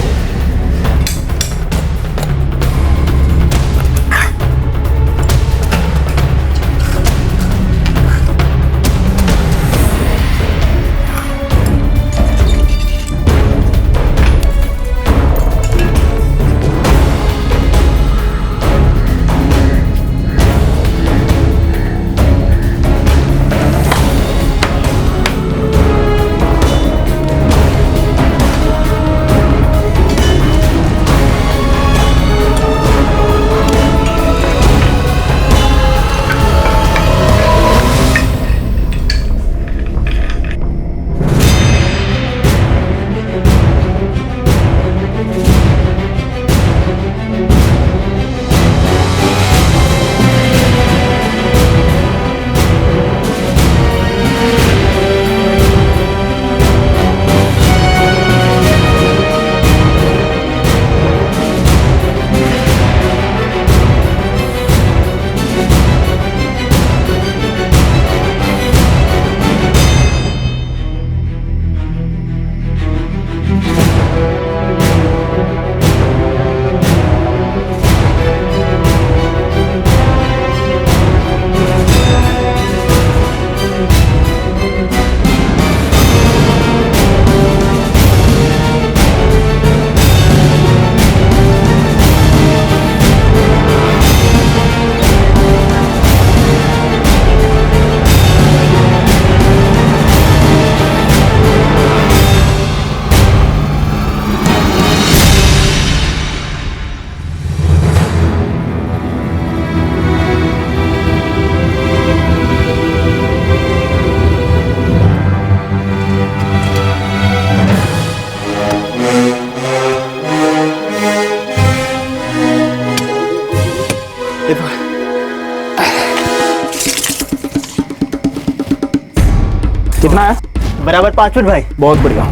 कितना है? बराबर 5 फुट भाई। बहुत बढ़िया।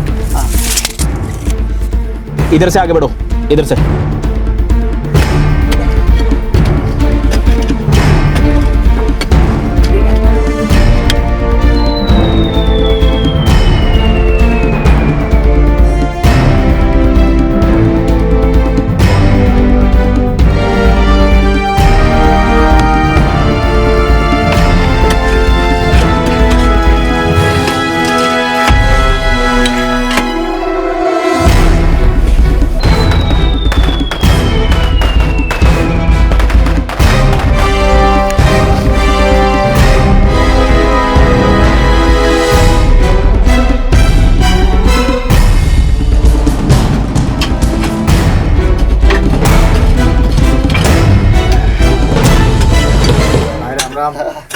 इधर से आगे बढ़ो, इधर से।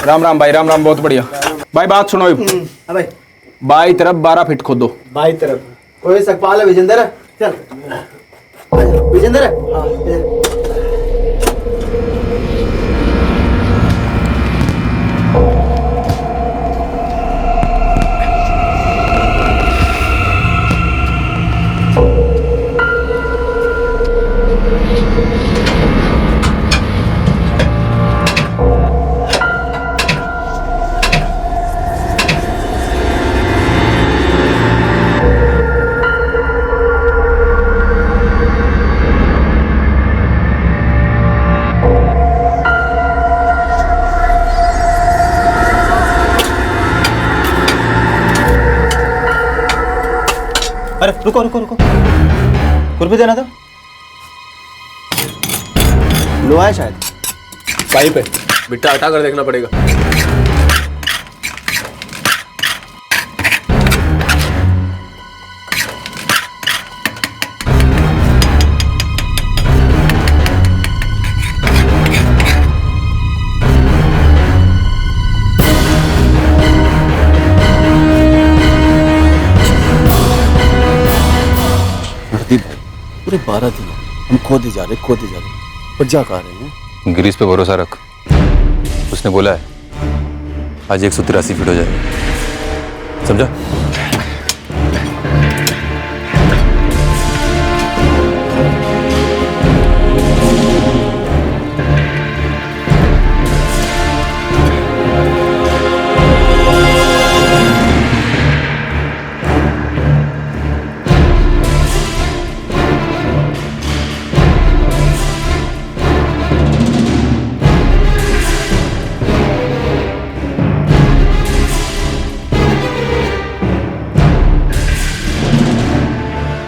राम राम भाई, राम राम। बहुत बढ़िया भाई। बात सुनो भाई, बाई तरफ 12 फीट खोदो। बाई तरफ कोई सकपाल है विजेंद्र। चल विजेंद्र। हाँ अरे रुको रुको रुको, कुर्पी देना था। लोहा है शायद। पाइप है बिट्टा, हटा कर देखना पड़ेगा। पूरे 12 दिन हम खोदे जा रहे और जा कहा रहे हैं। गिरीश पे भरोसा रख, उसने बोला है आज 183 फीट हो जाएगा, समझा?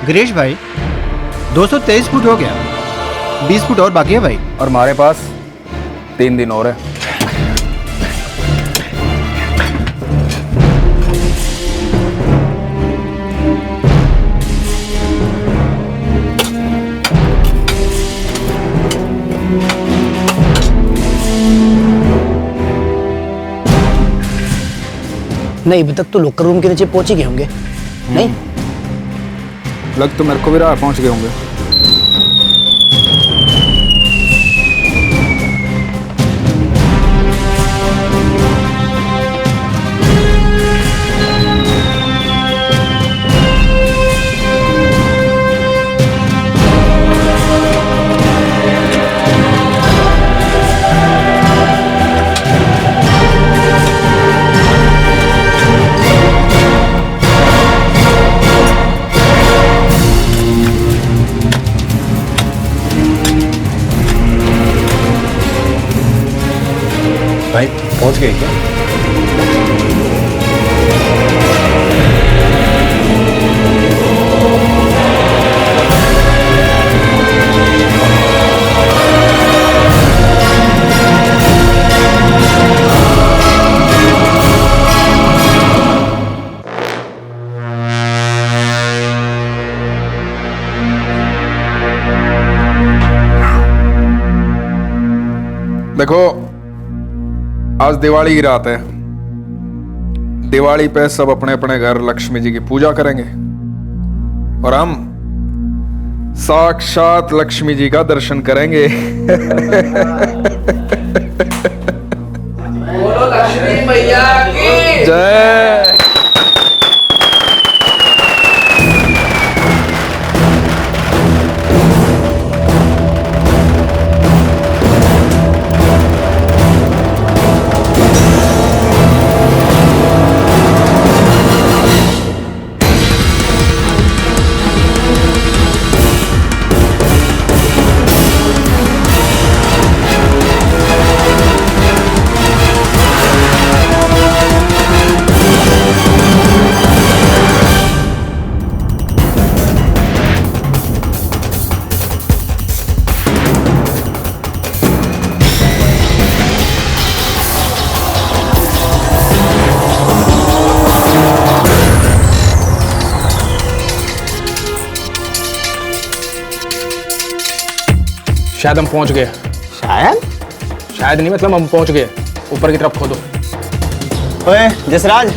गिरीश भाई 223 फुट हो गया, 20 फुट और बाकी है भाई। और हमारे पास 3 दिन और है। नहीं, अभी तक तो लोकर रूम के नीचे पहुंच ही गए होंगे। नहीं लग तो मेरे को भी रहा पहुंच गए होंगे। भाई पहुंच गए क्या? देखो, आज दिवाली की रात है। दिवाली पे सब अपने अपने घर लक्ष्मी जी की पूजा करेंगे और हम साक्षात लक्ष्मी जी का दर्शन करेंगे। बोलो लक्ष्मी मैया की जय। शायद हम पहुंच गए। शायद नहीं, मतलब हम पहुंच गए। ऊपर की तरफ खोदो। ओए जसराज,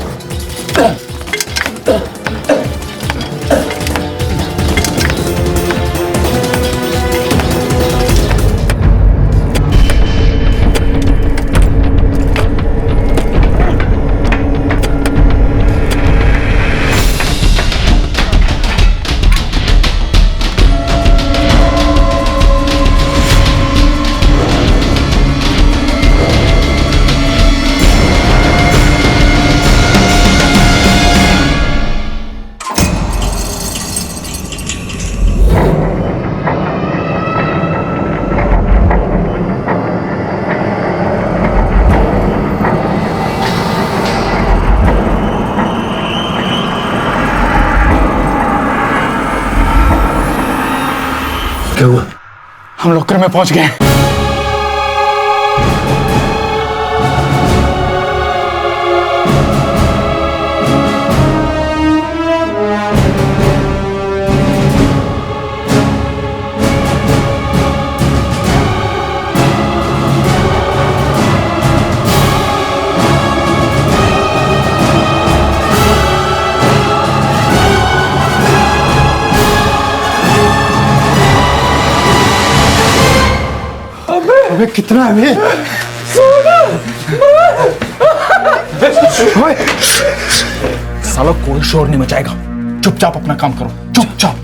क्या हुआ? हम लॉकर में पहुंच गए। अबे कितना है बे? साला कोई शोर नहीं मचाएगा। चुपचाप अपना काम करो, चुपचाप।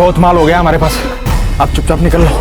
बहुत माल हो गया हमारे पास, आप चुपचाप निकल लो।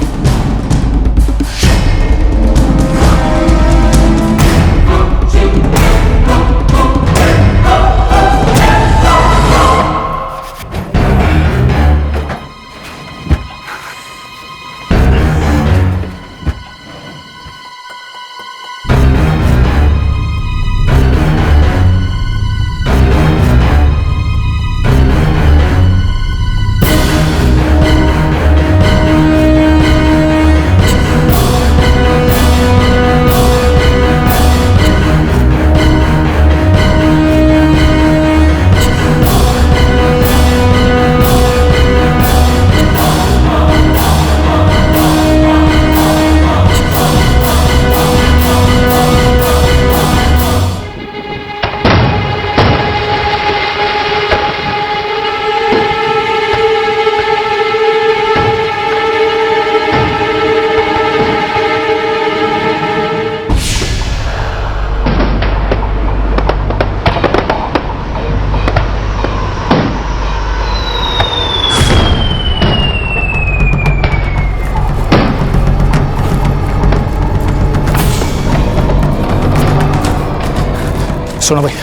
सुनो भाई,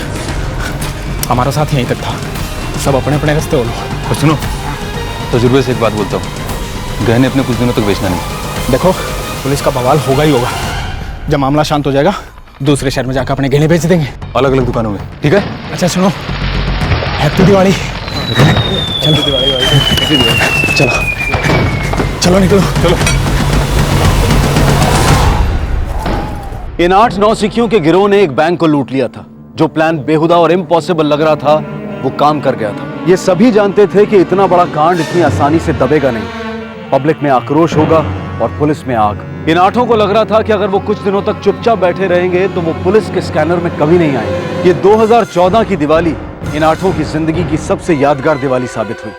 हमारा साथ यहीं तक था, सब अपने अपने रास्ते हो लो। और सुनो, तजुर्बे से एक बात बोलता हूँ, गहने अपने कुछ दिनों तक बेचना नहीं। देखो, पुलिस का बवाल होगा ही होगा। जब मामला शांत हो जाएगा, दूसरे शहर में जाकर अपने गहने बेच देंगे, अलग अलग दुकानों में, ठीक है? अच्छा सुनो, हैप्पी दिवाली। चलो चलो चलो निकलो, चलो। इन 8-9 सिखियों के गिरोह ने एक बैंक को लूट लिया था। जो प्लान बेहुदा और इम्पॉसिबल लग रहा था, वो काम कर गया था। ये सभी जानते थे कि इतना बड़ा कांड इतनी आसानी से दबेगा नहीं। पब्लिक में आक्रोश होगा और पुलिस में आग। इन 8 को लग रहा था कि अगर वो कुछ दिनों तक चुपचाप बैठे रहेंगे तो वो पुलिस के स्कैनर में कभी नहीं आएंगे। ये 2014 की दिवाली इन 8 की जिंदगी की सबसे यादगार दिवाली साबित हुई।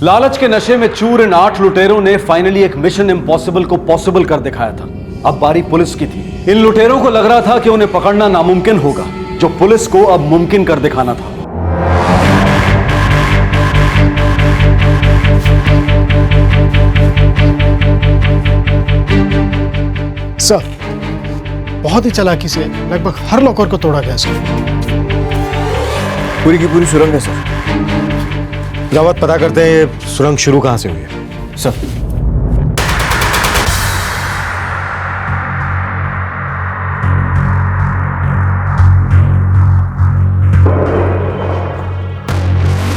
लालच के नशे में चूर इन 8 लुटेरों ने फाइनली एक मिशन इम्पॉसिबल को पॉसिबल कर दिखाया था। अब बारी पुलिस की थी। इन लुटेरों को लग रहा था कि उन्हें पकड़ना नामुमकिन होगा, जो पुलिस को अब मुमकिन कर दिखाना था। सर, बहुत ही चालाकी से लगभग हर लॉकर को तोड़ा गया सर। पूरी की पूरी सुरंग है सर। रावत, पता करते हैं ये सुरंग शुरू कहां से हुई है। सर,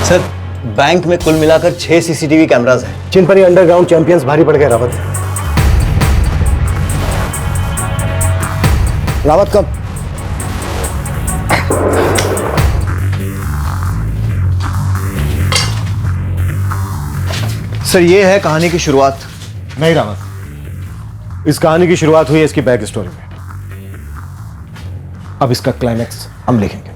सर, बैंक में कुल मिलाकर 6 सीसीटीवी कैमरास हैं, जिन पर ये अंडरग्राउंड चैंपियंस भारी पड़ गए। रावत कब? सर ये है कहानी की शुरुआत। नहीं रावत, इस कहानी की शुरुआत हुई है इसकी बैक स्टोरी में। अब इसका क्लाइमैक्स हम लिखेंगे।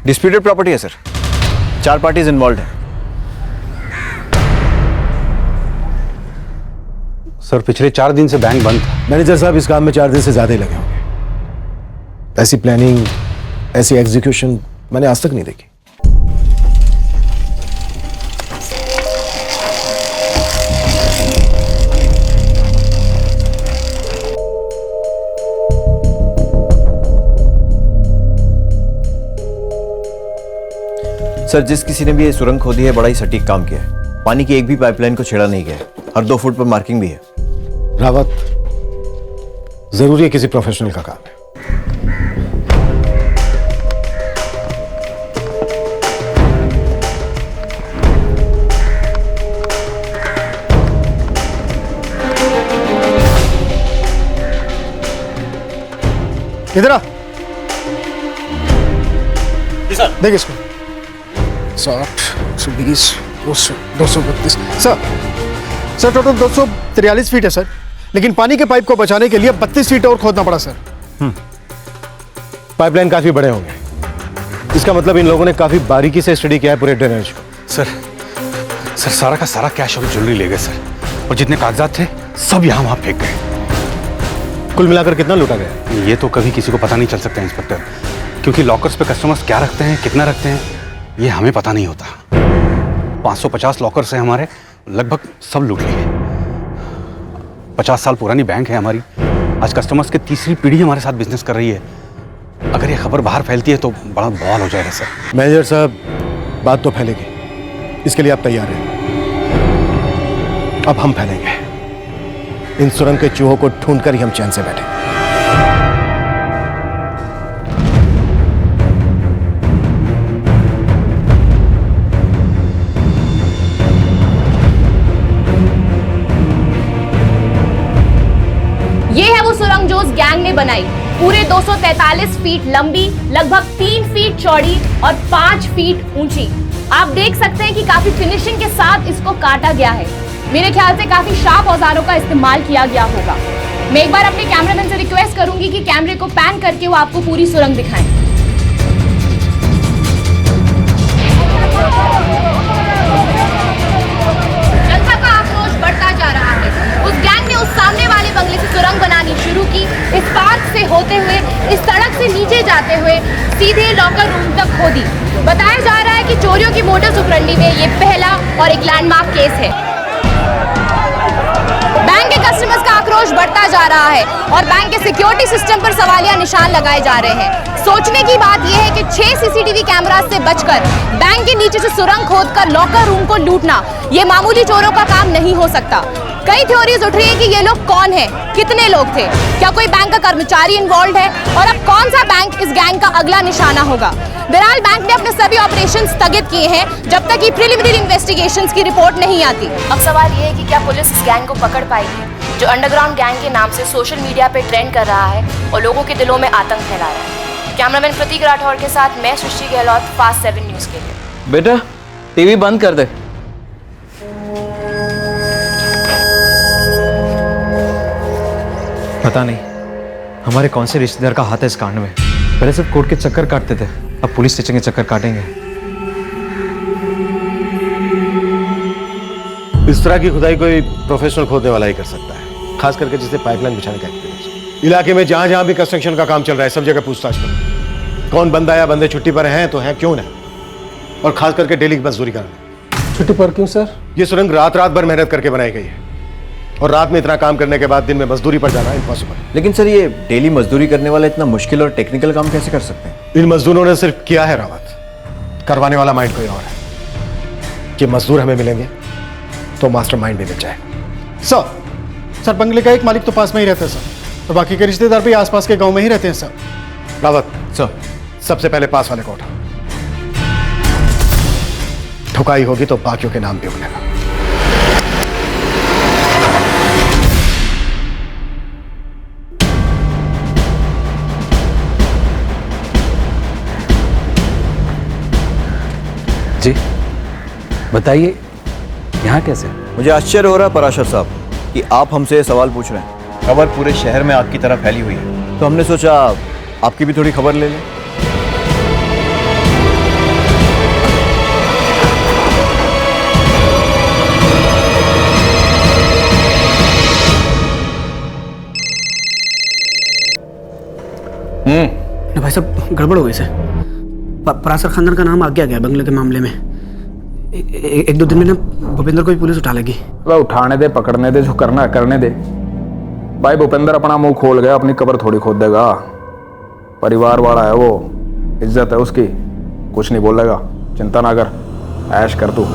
डिस्प्यूटेड प्रॉपर्टी है सर, 4 पार्टीज इन्वॉल्व हैं। सर पिछले 4 दिन से बैंक बंद था। मैनेजर साहब इस काम में 4 दिन से ज्यादा ही लगे होंगे। ऐसी प्लानिंग, ऐसी एग्जीक्यूशन मैंने आज तक नहीं देखी। सर जिस किसी ने भी ये सुरंग खोदी है बड़ा ही सटीक काम किया है। पानी की एक भी पाइपलाइन को छेड़ा नहीं गया है। हर 2 फुट पर मार्किंग भी है। रावत, जरूरी है किसी प्रोफेशनल का काम है। इधर आ। देख इसको। 60, 120, 200, 232। सर टोटल 243 फीट है सर, लेकिन पानी के पाइप को बचाने के लिए 32 फीट और खोदना पड़ा सर। पाइपलाइन काफी बड़े होंगे। इसका मतलब इन लोगों ने काफी बारीकी से स्टडी किया है पूरे ड्रेनेज को। सर सारा का सारा कैश और ज्वेलरी ले गए सर, और जितने कागजात थे सब यहाँ वहाँ फेंक गए। कुल मिलाकर कितना लूटा गया? ये तो कभी किसी को पता नहीं चल सकता इंस्पेक्टर, क्योंकि लॉकर्स पे कस्टमर्स क्या रखते हैं, कितना रखते हैं, ये हमें पता नहीं होता। 550 लॉकर्स हैं हमारे, लगभग सब लूट लिए। 50 साल पुरानी बैंक है हमारी। आज कस्टमर्स की तीसरी पीढ़ी हमारे साथ बिजनेस कर रही है। अगर ये खबर बाहर फैलती है तो बड़ा बवाल हो जाएगा सर। मैनेजर साहब, बात तो फैलेगी, इसके लिए आप तैयार हैं। अब हम फैलेंगे। इन सुरंग के चूहों को ढूंढकर ही हम चैन से बैठेंगे। ये है वो सुरंग जो उस गैंग ने बनाई। पूरे 243 फीट लंबी, लगभग 3 फीट चौड़ी और 5 फीट ऊंची। आप देख सकते हैं कि काफी फिनिशिंग के साथ इसको काटा गया है। मेरे ख्याल से काफी शार्प औजारों का इस्तेमाल किया गया होगा। मैं एक बार अपने कैमरामैन से रिक्वेस्ट करूंगी कि कैमरे को पैन करके वो आपको पूरी सुरंग दिखाएं। जनता का आक्रोश बढ़ता जा रहा है। उस गैंग ने उस सामने वाले बंगले से सुरंग बनानी शुरू की, इस पार्क से होते हुए, इस सड़क से नीचे जाते हुए सीधे लॉकर रूम तक खोदी। बताया जा रहा है कि चोरियों की मोडस ऑपरेंडी में ये पहला और एक लैंडमार्क केस है। बैंक के कस्टमर्स का आक्रोश बढ़ता जा रहा है और बैंक के सिक्योरिटी सिस्टम पर सवालिया निशान लगाए जा रहे हैं। सोचने की बात यह है कि 6 सीसीटीवी कैमरा से बचकर बैंक के नीचे से सुरंग खोदकर लॉकर रूम को लूटना ये मामूली चोरों का काम नहीं हो सकता। कई थ्योरीज उठ रही है कि ये लोग कौन हैं, कितने लोग थे, क्या कोई बैंक का कर्मचारी इन्वॉल्व है और अब कौन सा बैंक इस गैंग का अगला निशाना होगा। बहरहाल बैंक ने अपने सभी ऑपरेशन स्थगित किए हैं जब तक कि प्रिलिमिनरी इन्वेस्टिगेशंस की रिपोर्ट नहीं आती। अब सवाल ये है कि क्या पुलिस इस गैंग को पकड़ पाएगी जो अंडरग्राउंड गैंग के नाम से सोशल मीडिया पे ट्रेंड कर रहा है और लोगों के दिलों में आतंक फैला रहा है। कैमरामैन प्रतीक राठौर के साथ मैं सृष्टि गहलोत, फास्ट 7 न्यूज के लिए। बेटा टीवी बंद कर दे। पता नहीं हमारे कौन से रिश्तेदार का हाथ है इस कांड में। पहले सिर्फ कोर्ट के चक्कर काटते थे, अब पुलिस स्टेशन के चक्कर काटेंगे। इस तरह की खुदाई कोई प्रोफेशनल खोदने वाला ही कर सकता है, खास करके जिसे पाइपलाइन बिछाने का एक्सपीरियंस। इलाके में जहां जहां भी कंस्ट्रक्शन का काम चल रहा है सब जगह पूछताछ करो। कौन बंदा या बंदे छुट्टी पर हैं तो हैं, क्यों नहीं, और खास करके डेली की मजदूरी करना। छुट्टी पर क्यों सर? ये सुरंग रात रात भर मेहनत करके बनाई गई है और रात में इतना काम करने के बाद दिन में मजदूरी पर जाना इम्पॉसिबल। लेकिन सर ये डेली मजदूरी करने वाला इतना मुश्किल और टेक्निकल काम कैसे कर सकते हैं? इन मजदूरों ने सिर्फ किया है रावत, करवाने वाला माइंड कोई और है। कि मजदूर हमें मिलेंगे तो मास्टरमाइंड भी मिल जाएगा। सर बंगले का एक मालिक तो पास में ही रहता है सर, तो बाकी के रिश्तेदार भी आसपास के गांव में ही रहते हैं सर। रावत सर, सबसे पहले पास वाले को उठाओ। ठुकाई होगी तो बाकियों के नाम भी उठेगा। जी बताइए, यहाँ कैसे? मुझे आश्चर्य हो रहा है पराशर साहब कि आप हमसे ये सवाल पूछ रहे हैं। खबर पूरे शहर में आग की तरह फैली हुई है, तो हमने सोचा आपकी भी थोड़ी खबर ले लें। ना भाई साहब, गड़बड़ हो गई सर। पराशर खानदान का नाम आगे आ गया बंगले के मामले में। एक दो दिन में ना भूपेंद्र को भी पुलिस उठा लेगी। वह उठाने दे, पकड़ने दे, जो करना है करने दे। भाई भूपेंद्र अपना मुंह खोल गया, अपनी कब्र थोड़ी खोद देगा। परिवार वाला है वो, इज्जत है उसकी, कुछ नहीं बोलेगा। चिंता ना कर, ऐश कर तू।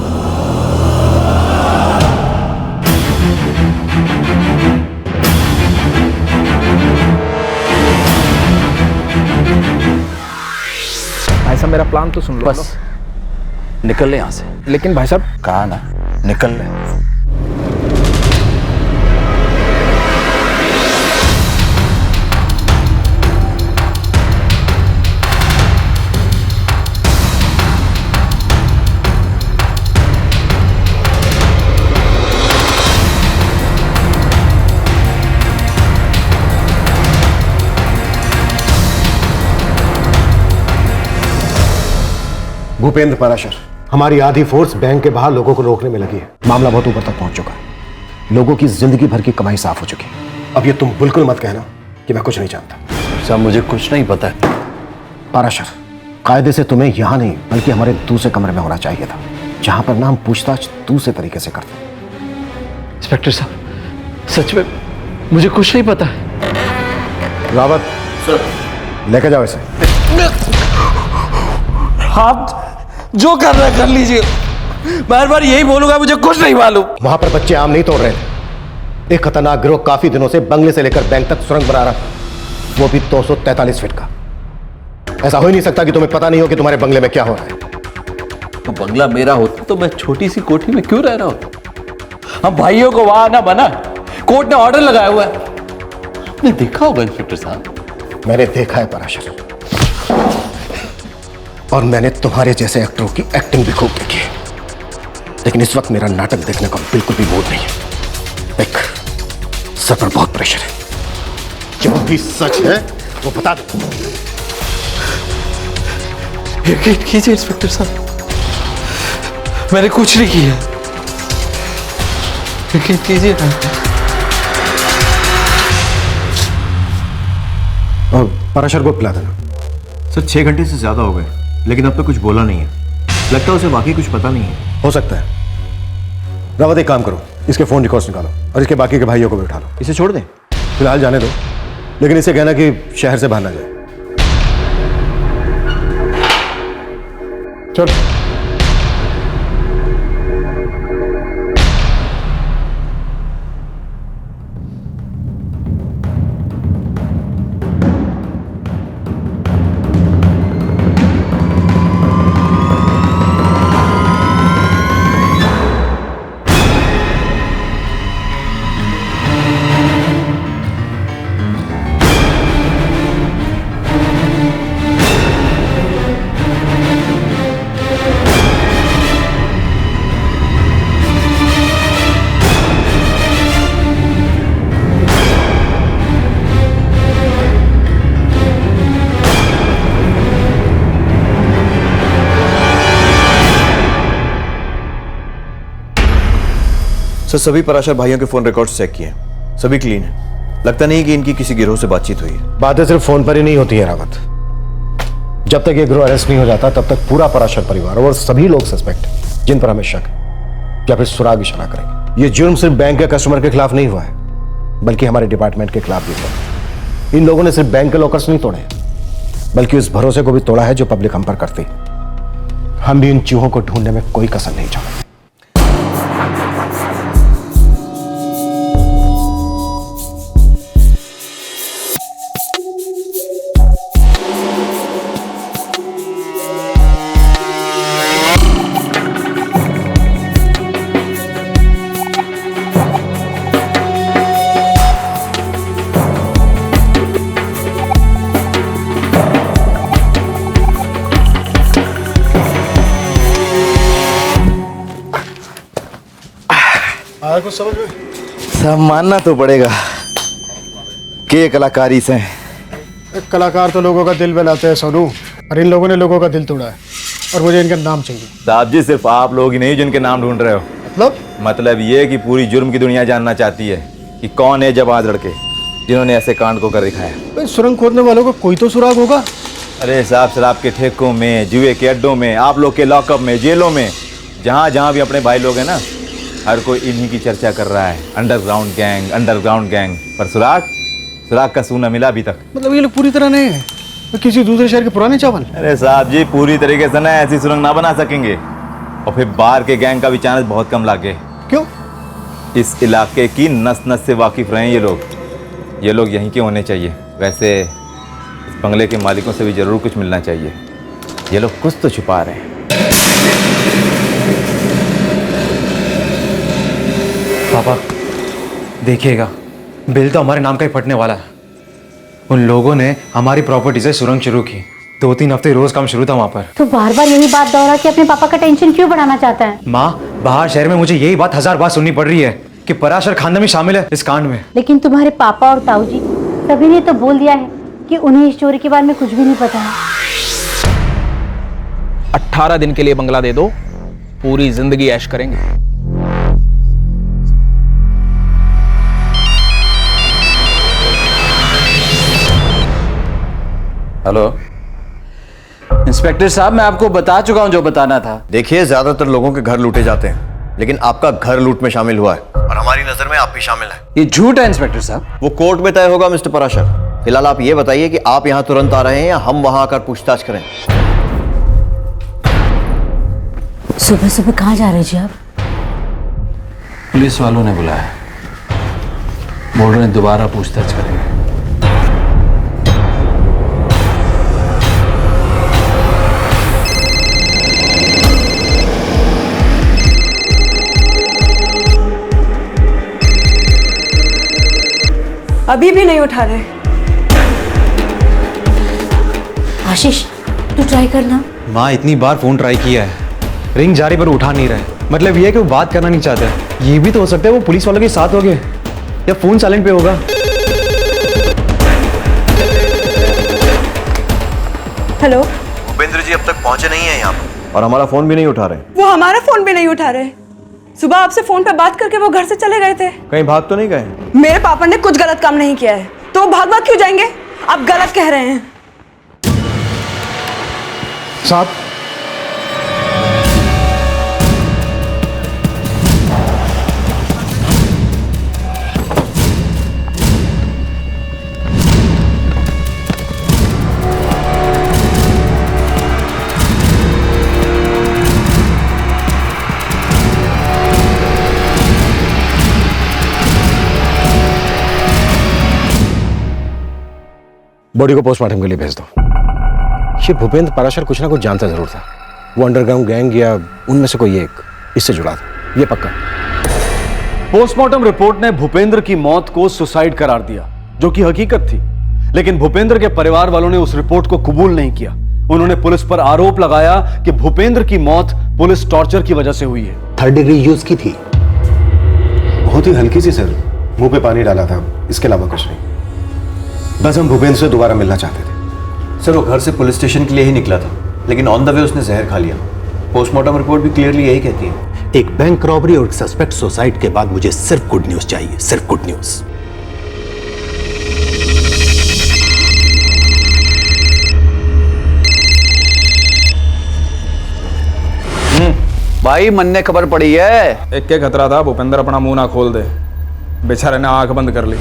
ऐसा मेरा प्लान तो सुन लो। बस निकल ले यहाँ से। लेकिन भाई साहब, कहा ना निकल ले। भूपेंद्र पराशर, हमारी आधी फोर्स बैंक के बाहर लोगों को रोकने में लगी है। मामला बहुत ऊपर तक पहुंच चुका है। लोगों की जिंदगी भर की कमाई साफ हो चुकी है। अब ये तुम बिल्कुल मत कहना कि मैं कुछ नहीं जानता। साहब मुझे कुछ नहीं पता है। पराशर, कायदे से तुम्हें यहां नहीं बल्कि हमारे दूसरे कमरे में होना चाहिए था, जहां पर ना हम पूछताछ दूसरे तरीके से करते। इंस्पेक्टर साहब, सच में मुझे कुछ नहीं पता है। रावत सर, लेके जाओ इसे। आप जो कर रहे कर लीजिए, बार बार यही बोलूंगा, मुझे कुछ नहीं मालूम। वहां पर बच्चे आम नहीं तोड़ रहे थे। एक खतरनाक गिरोह काफी दिनों से बंगले से लेकर बैंक तक सुरंग बना रहा, वो भी 243 फीट का। ऐसा हो ही नहीं सकता कि तुम्हें पता नहीं हो कि तुम्हारे बंगले में क्या हो रहा है। तो बंगला मेरा होता तो मैं छोटी सी कोठी में क्यों रह रहा होता? हम भाइयों को वहां ना बना, कोर्ट ने ऑर्डर लगाया हुआ है। आपने देखा होगा इंस्पेक्टर साहब। मैंने देखा है पराशर, और मैंने तुम्हारे जैसे एक्टरों की एक्टिंग भी खूब देखी है। लेकिन इस वक्त मेरा नाटक देखने का बिल्कुल भी मूड नहीं है। देख, सर पर बहुत प्रेशर है। जो भी सच है वो बता दो। यकीन कीजिए इंस्पेक्टर साहब, मैंने कुछ नहीं किया। यकीन कीजिए ना। और पराशर को पिला देना। सर 6 घंटे से ज्यादा हो गए, लेकिन अब तक कुछ बोला नहीं है। लगता है उसे वाकई कुछ पता नहीं है। हो सकता है। रावत, एक काम करो, इसके फोन रिकॉर्ड्स निकालो और इसके बाकी के भाइयों को भी उठा लो। इसे छोड़ दें? फिलहाल जाने दो, लेकिन इसे कहना कि शहर से बाहर ना जाए। चल। सर सभी पराशर भाइयों के फोन रिकॉर्ड्स चेक किए, सभी क्लीन है। लगता नहीं कि इनकी किसी गिरोह से बातचीत हुई है। बातें सिर्फ फोन पर ही नहीं होती है रावत। जब तक ये गिरोह अरेस्ट नहीं हो जाता तब तक पूरा पराशर परिवार और सभी लोग सस्पेक्ट हैं जिन पर हमें शक है या फिर सुराग इशारा करेंगे। ये जुर्म सिर्फ बैंक के कस्टमर के खिलाफ नहीं हुआ है, बल्कि हमारे डिपार्टमेंट के खिलाफ भी हुआ। इन लोगों ने सिर्फ बैंक के लॉकर्स नहीं तोड़े, बल्कि उस भरोसे को भी तोड़ा है जो पब्लिक हम पर करती। हम भी इन चूहों को ढूंढने में कोई कसर नहीं छोड़े। आया कुछ समझ में? सब मानना तो पड़ेगा कि ये कलाकारी से एक कलाकार तो लोगों का दिल बहलाते हैं सोनू, और इन लोगों ने लोगों का दिल तोड़ा है, और मुझे इनका नाम चाहिए। साहब जी, सिर्फ आप लोग ही नहीं जिनके नाम ढूंढ रहे हो। मतलब ये कि पूरी जुर्म की दुनिया जानना चाहती है कि कौन है जवान लड़के जिन्होंने ऐसे कांड को कर दिखाया। सुरंग खोदने वालों का कोई तो सुराग होगा। अरे साहब, शराब के ठेकों में, जुए के अड्डों में, आप लोग के लॉकअप में, जेलों में, जहाँ जहाँ भी अपने भाई लोग हैं ना, हर कोई इन्हीं की चर्चा कर रहा है। Underground gang. पर सुराग का सूना मिला अभी तक। मतलब ये लोग पूरी तरह नहीं है, तो किसी दूसरे शहर के पुराने चावल। अरे साहब जी, पूरी तरीके से ना ऐसी सुरंग ना बना सकेंगे, और फिर बाहर के गैंग का भी चांस बहुत कम लागे। क्यों? इस इलाके की नस नस से वाकिफ रहे ये लोग यहीं के होने चाहिए। वैसे इस बंगले के मालिकों से भी जरूर कुछ मिलना चाहिए। ये लोग कुछ तो छुपा रहे हैं। पापा देखिएगा, बिल तो हमारे नाम का ही फटने वाला है। उन लोगों ने हमारी प्रॉपर्टी से सुरंग शुरू की, 2-3 हफ्ते रोज काम शुरू था वहाँ पर। तो बार बार यही बात दोहरा के अपने पापा का टेंशन क्यों बढ़ाना चाहता है? माँ, बाहर शहर में मुझे यही बात 1000 बार सुननी पड़ रही है कि पराशर खानदान भी शामिल है इस कांड में। लेकिन तुम्हारे पापा और ताऊ जी सभी ने तो बोल दिया है कि उन्हें इस चोरी के बारे में कुछ भी नहीं पता है। 18 दिन के लिए बंगला दे दो, पूरी जिंदगी ऐश करेंगे। हेलो इंस्पेक्टर साहब, मैं आपको बता चुका हूं जो बताना था। देखिए, ज्यादातर लोगों के घर लूटे जाते हैं, लेकिन आपका घर लूट में शामिल हुआ है, और हमारी नजर में आप भी शामिल हैं। ये झूठ है इंस्पेक्टर साहब। वो कोर्ट में तय होगा मिस्टर पराशर। फिलहाल आप ये बताइए कि आप यहाँ तुरंत आ रहे हैं या हम वहां आकर पूछताछ करें? सुबह सुबह कहाँ जा रहे जी आप? पुलिस वालों ने बुलाया, बोल रहे हैं दोबारा पूछताछ करेंगे। अभी भी नहीं उठा रहे। आशीष, तू ट्राई करना। माँ, इतनी बार फोन ट्राई किया है, रिंग जा रही पर उठा नहीं रहे। मतलब ये है कि वो बात करना नहीं चाहते। ये भी तो हो सकता है वो पुलिस वालों के साथ हो गए, या फोन साइलेंट पे होगा। हेलो, भूपेंद्र जी अब तक पहुंचे नहीं है यहाँ पर, और हमारा फोन भी नहीं उठा रहे। वो हमारा फोन भी नहीं उठा रहे। सुबह आपसे फोन पे बात करके वो घर से चले गए थे। कहीं भाग तो नहीं गए? मेरे पापा ने कुछ गलत काम नहीं किया है, तो वो भाग क्यों जाएंगे? आप गलत कह रहे हैं। साहब, बॉडी को पोस्टमार्टम के लिए भेज दो। ये भूपेंद्र पराशर कुछ ना कुछ जानता जरूर था। वो अंडरग्राउंड गैंग या उनमें से कोई एक इससे जुड़ा था, ये पक्का। पोस्टमार्टम रिपोर्ट ने भूपेंद्र की मौत को सुसाइड करार दिया, जो कि हकीकत थी। लेकिन भूपेंद्र के परिवार वालों ने उस रिपोर्ट को कबूल नहीं किया। उन्होंने पुलिस पर आरोप लगाया कि भूपेंद्र की मौत पुलिस टॉर्चर की वजह से हुई है। 3rd डिग्री यूज की थी, बहुत ही हल्की सी सर, मुंह पे पानी डाला था, इसके अलावा कुछ नहीं। बस हम भूपेंद्र से दोबारा मिलना चाहते थे। सर, वो घर से पुलिस स्टेशन के लिए ही निकला था, लेकिन ऑन द वे उसने जहर खा लिया। पोस्टमार्टम रिपोर्ट भी क्लियरली यही कहती है। एक बैंक रॉबरी और सस्पेक्ट सुसाइड के बाद मुझे सिर्फ गुड न्यूज चाहिए, सिर्फ गुड न्यूज। भाई, मन ने खबर पड़ी है। एक के खतरा था भूपेंद्र अपना मुंह ना खोल दे, बेचारे ने आंख बंद कर ली।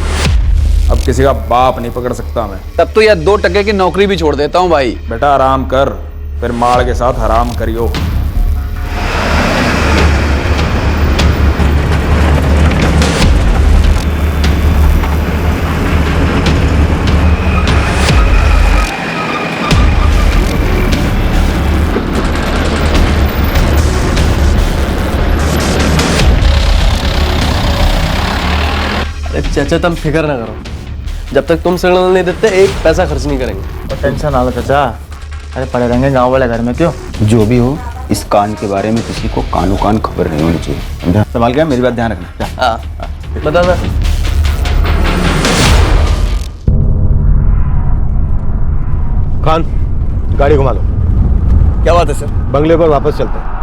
अब किसी का बाप नहीं पकड़ सकता मैं। तब तो यार 2 टके की नौकरी भी छोड़ देता हूँ भाई। बेटा आराम कर, फिर माल के साथ हराम करियो। चाचा, तुम फिक्र ना करो, जब तक तुम सिग्नल नहीं देते एक पैसा खर्च नहीं करेंगे। टेंशन ना लो चाचा, अरे पड़े रहेंगे गांव वाले घर में, क्यों? जो भी हो, इस कान के बारे में किसी को कानो कान खबर नहीं होनी चाहिए, समझा? संभाल गया, मेरी बात ध्यान रखना। बता दा। खान, गाड़ी घुमा लो। क्या बात है सर? बंगले पर वापस चलते हैं।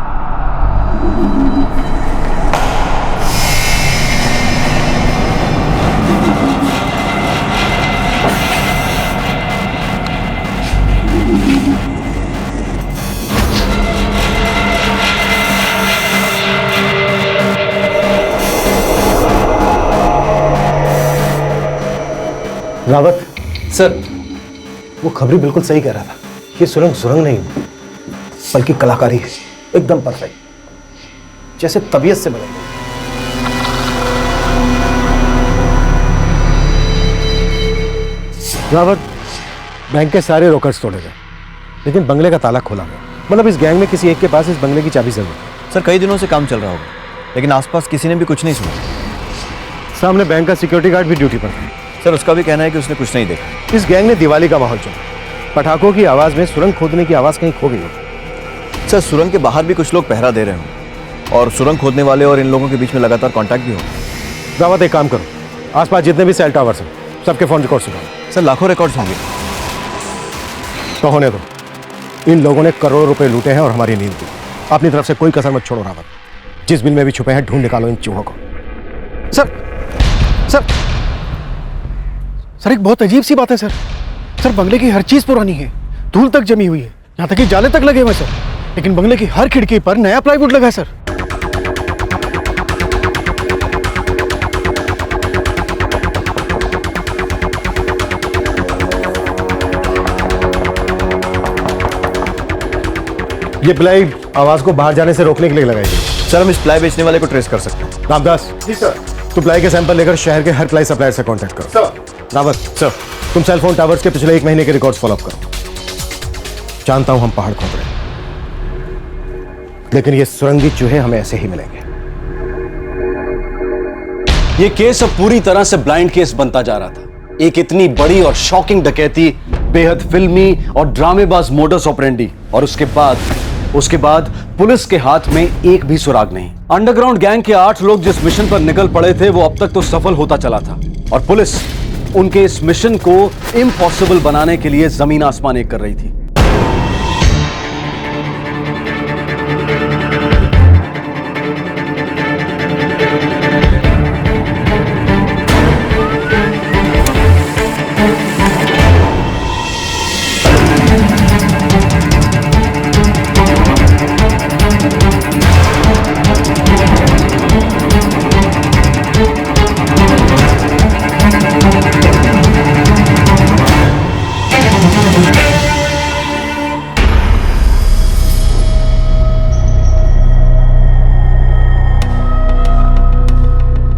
रावत सर, वो खबरी बिल्कुल सही कह रहा था। ये सुरंग नहीं बल्कि कलाकारी है, एकदम परफेक्ट, जैसे तबीयत से बने। रावत, बैंक के सारे रॉकर्स तोड़े गए, लेकिन बंगले का ताला खोला गया। मतलब इस गैंग में किसी एक के पास इस बंगले की चाबी जरूर है। सर, कई दिनों से काम चल रहा होगा, लेकिन आसपास किसी ने भी कुछ नहीं सुना। सामने बैंक का सिक्योरिटी गार्ड भी ड्यूटी पर था। सर, उसका भी कहना है कि उसने कुछ नहीं देखा। इस गैंग ने दिवाली का माहौल चुना। पटाखों की आवाज में सुरंग खोदने की आवाज कहीं खो गई हो। सर, सुरंग के बाहर भी कुछ लोग पहरा दे रहे हों और सुरंग खोदने वाले और इन लोगों के बीच में लगातार कांटेक्ट भी हो। रावत, एक काम करो, आसपास जितने भी सेल टावर्स हैं सबके फोन रिकॉर्ड्स निकालो। सर, लाखों रिकॉर्ड्स होंगे। तो होने दो। इन लोगों ने करोड़ों रुपए लूटे हैं और हमारी नींद की। अपनी तरफ से कोई कसर मत छोड़ो रावत। जिस बिल में भी छुपे हैं ढूंढ निकालो इन चूहों को। सर एक बहुत अजीब सी बात है सर। सर बंगले की हर चीज पुरानी है, धूल तक जमी हुई है, यहाँ तक कि जाले तक लगे हुए सर, लेकिन बंगले की हर खिड़की पर नया प्लाईवुड लगा है सर। ये प्लाई आवाज को बाहर जाने से रोकने के लिए लगाई गई। सर, हम इस प्लाई बेचने वाले को ट्रेस कर सकते हैं। रामदास जी सर, तू प्लाई के सैंपल लेकर शहर के हर प्लाई सप्लायर से कांटेक्ट करो। सर। रावत सर, तुम सेल फोन टावर्स के पिछले 1 महीने के रिकॉर्ड्स फॉलो अप करो। जानता हूं हम पहाड़ खोद रहे हैं, लेकिन ये सुरंगी चूहे हमें ऐसे ही मिलेंगे। ये केस अब पूरी तरह से ब्लाइंड केस बनता जा रहा था। एक इतनी बड़ी और शॉकिंग डकैती, बेहद फिल्मी और ड्रामेबाज मोडस ऑपरेंडी, और उसके बाद पुलिस के हाथ में एक भी सुराग नहीं। अंडरग्राउंड गैंग के 8 लोग जिस मिशन पर निकल पड़े थे वो अब तक तो सफल होता चला था, और पुलिस उनके इस मिशन को इम्पॉसिबल बनाने के लिए जमीन आसमान एक कर रही थी।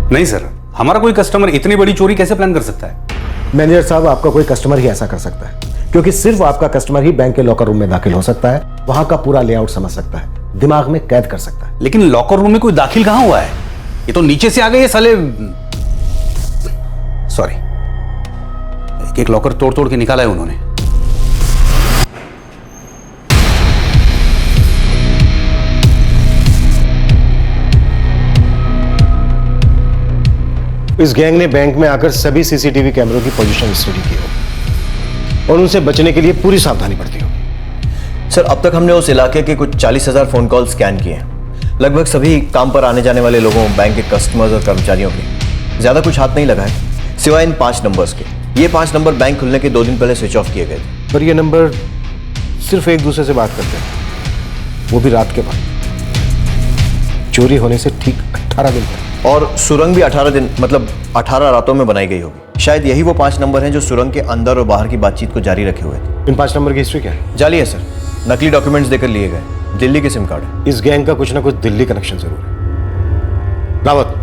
नहीं सर, हमारा कोई कस्टमर इतनी बड़ी चोरी कैसे प्लान कर सकता है? मैनेजर साहब, आपका कोई कस्टमर ही ऐसा कर सकता है, क्योंकि सिर्फ आपका कस्टमर ही बैंक के लॉकर रूम में दाखिल हो सकता है, वहां का पूरा लेआउट समझ सकता है, दिमाग में कैद कर सकता है। लेकिन लॉकर रूम में कोई दाखिल कहां हुआ है? ये तो नीचे से आ गए ये साले। सॉरी, एक लॉकर तोड़ तोड़ के निकाला है उन्होंने। इस गैंग ने बैंक में आकर सभी सीसीटीवी कैमरों की पोजीशन स्टडी की हो और उनसे बचने के लिए पूरी सावधानी बरती हो। सर, अब तक हमने उस इलाके के कुछ 40,000 फोन कॉल स्कैन किए हैं। लगभग सभी काम पर आने जाने वाले लोगों, बैंक के कस्टमर्स और कर्मचारियों के। ज्यादा कुछ हाथ नहीं लगा है, सिवाय इन 5 नंबर्स के। ये 5 नंबर बैंक खुलने के 2 दिन पहले स्विच ऑफ किए गए थे। पर ये नंबर सिर्फ एक दूसरे से बात करते हैं, वो भी रात के बाद। चोरी होने से ठीक 18 दिन पहले। और सुरंग भी 18 दिन, मतलब 18 रातों में बनाई गई होगी। शायद यही वो 5 नंबर हैं जो सुरंग के अंदर और बाहर की बातचीत को जारी रखे हुए थे। इन 5 नंबर की हिस्ट्री क्या है? जाली है सर, नकली डॉक्यूमेंट्स देकर लिए गए, दिल्ली के सिम कार्ड है। इस गैंग का कुछ ना कुछ दिल्ली कनेक्शन जरूर है। रावत,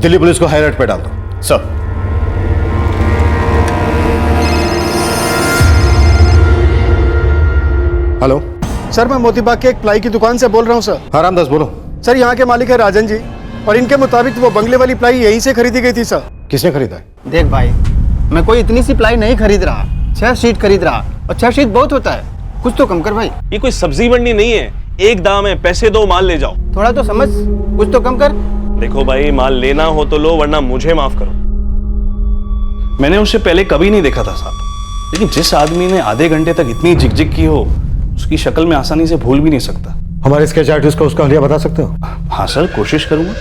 दिल्ली पुलिस को हाई अलर्ट पे डाल दो। सर। हेलो सर, मैं मोतीबाग के एक प्लाई की दुकान से बोल रहा हूँ सर। हाँ रामदास, बोलो। सर, यहाँ के मालिक है राजन जी, और इनके मुताबिक वो बंगले वाली प्लाई यहीं से खरीदी गई थी सर। किसने खरीदा? देख भाई, मैं कोई इतनी सी प्लाई नहीं खरीद रहा, 6 शीट खरीद रहा, और 6 शीट बहुत होता है, कुछ तो कम कर भाई। ये कोई सब्जी मंडी नहीं है, एक दाम है, पैसे दो माल ले जाओ। थोड़ा तो समझ, कुछ तो कम कर। देखो भाई, माल लेना हो तो लो, वरना मुझे माफ करो। मैंने उसे पहले कभी नहीं देखा था साहब, लेकिन जिस आदमी ने आधे घंटे तक इतनी झिकझिक की हो, उसकी शक्ल में आसानी से भूल भी नहीं सकता। हमारे स्केच आर्टिस्ट को उसका हलिया बता सकते हो? हाँ सर, कोशिश करूंगा।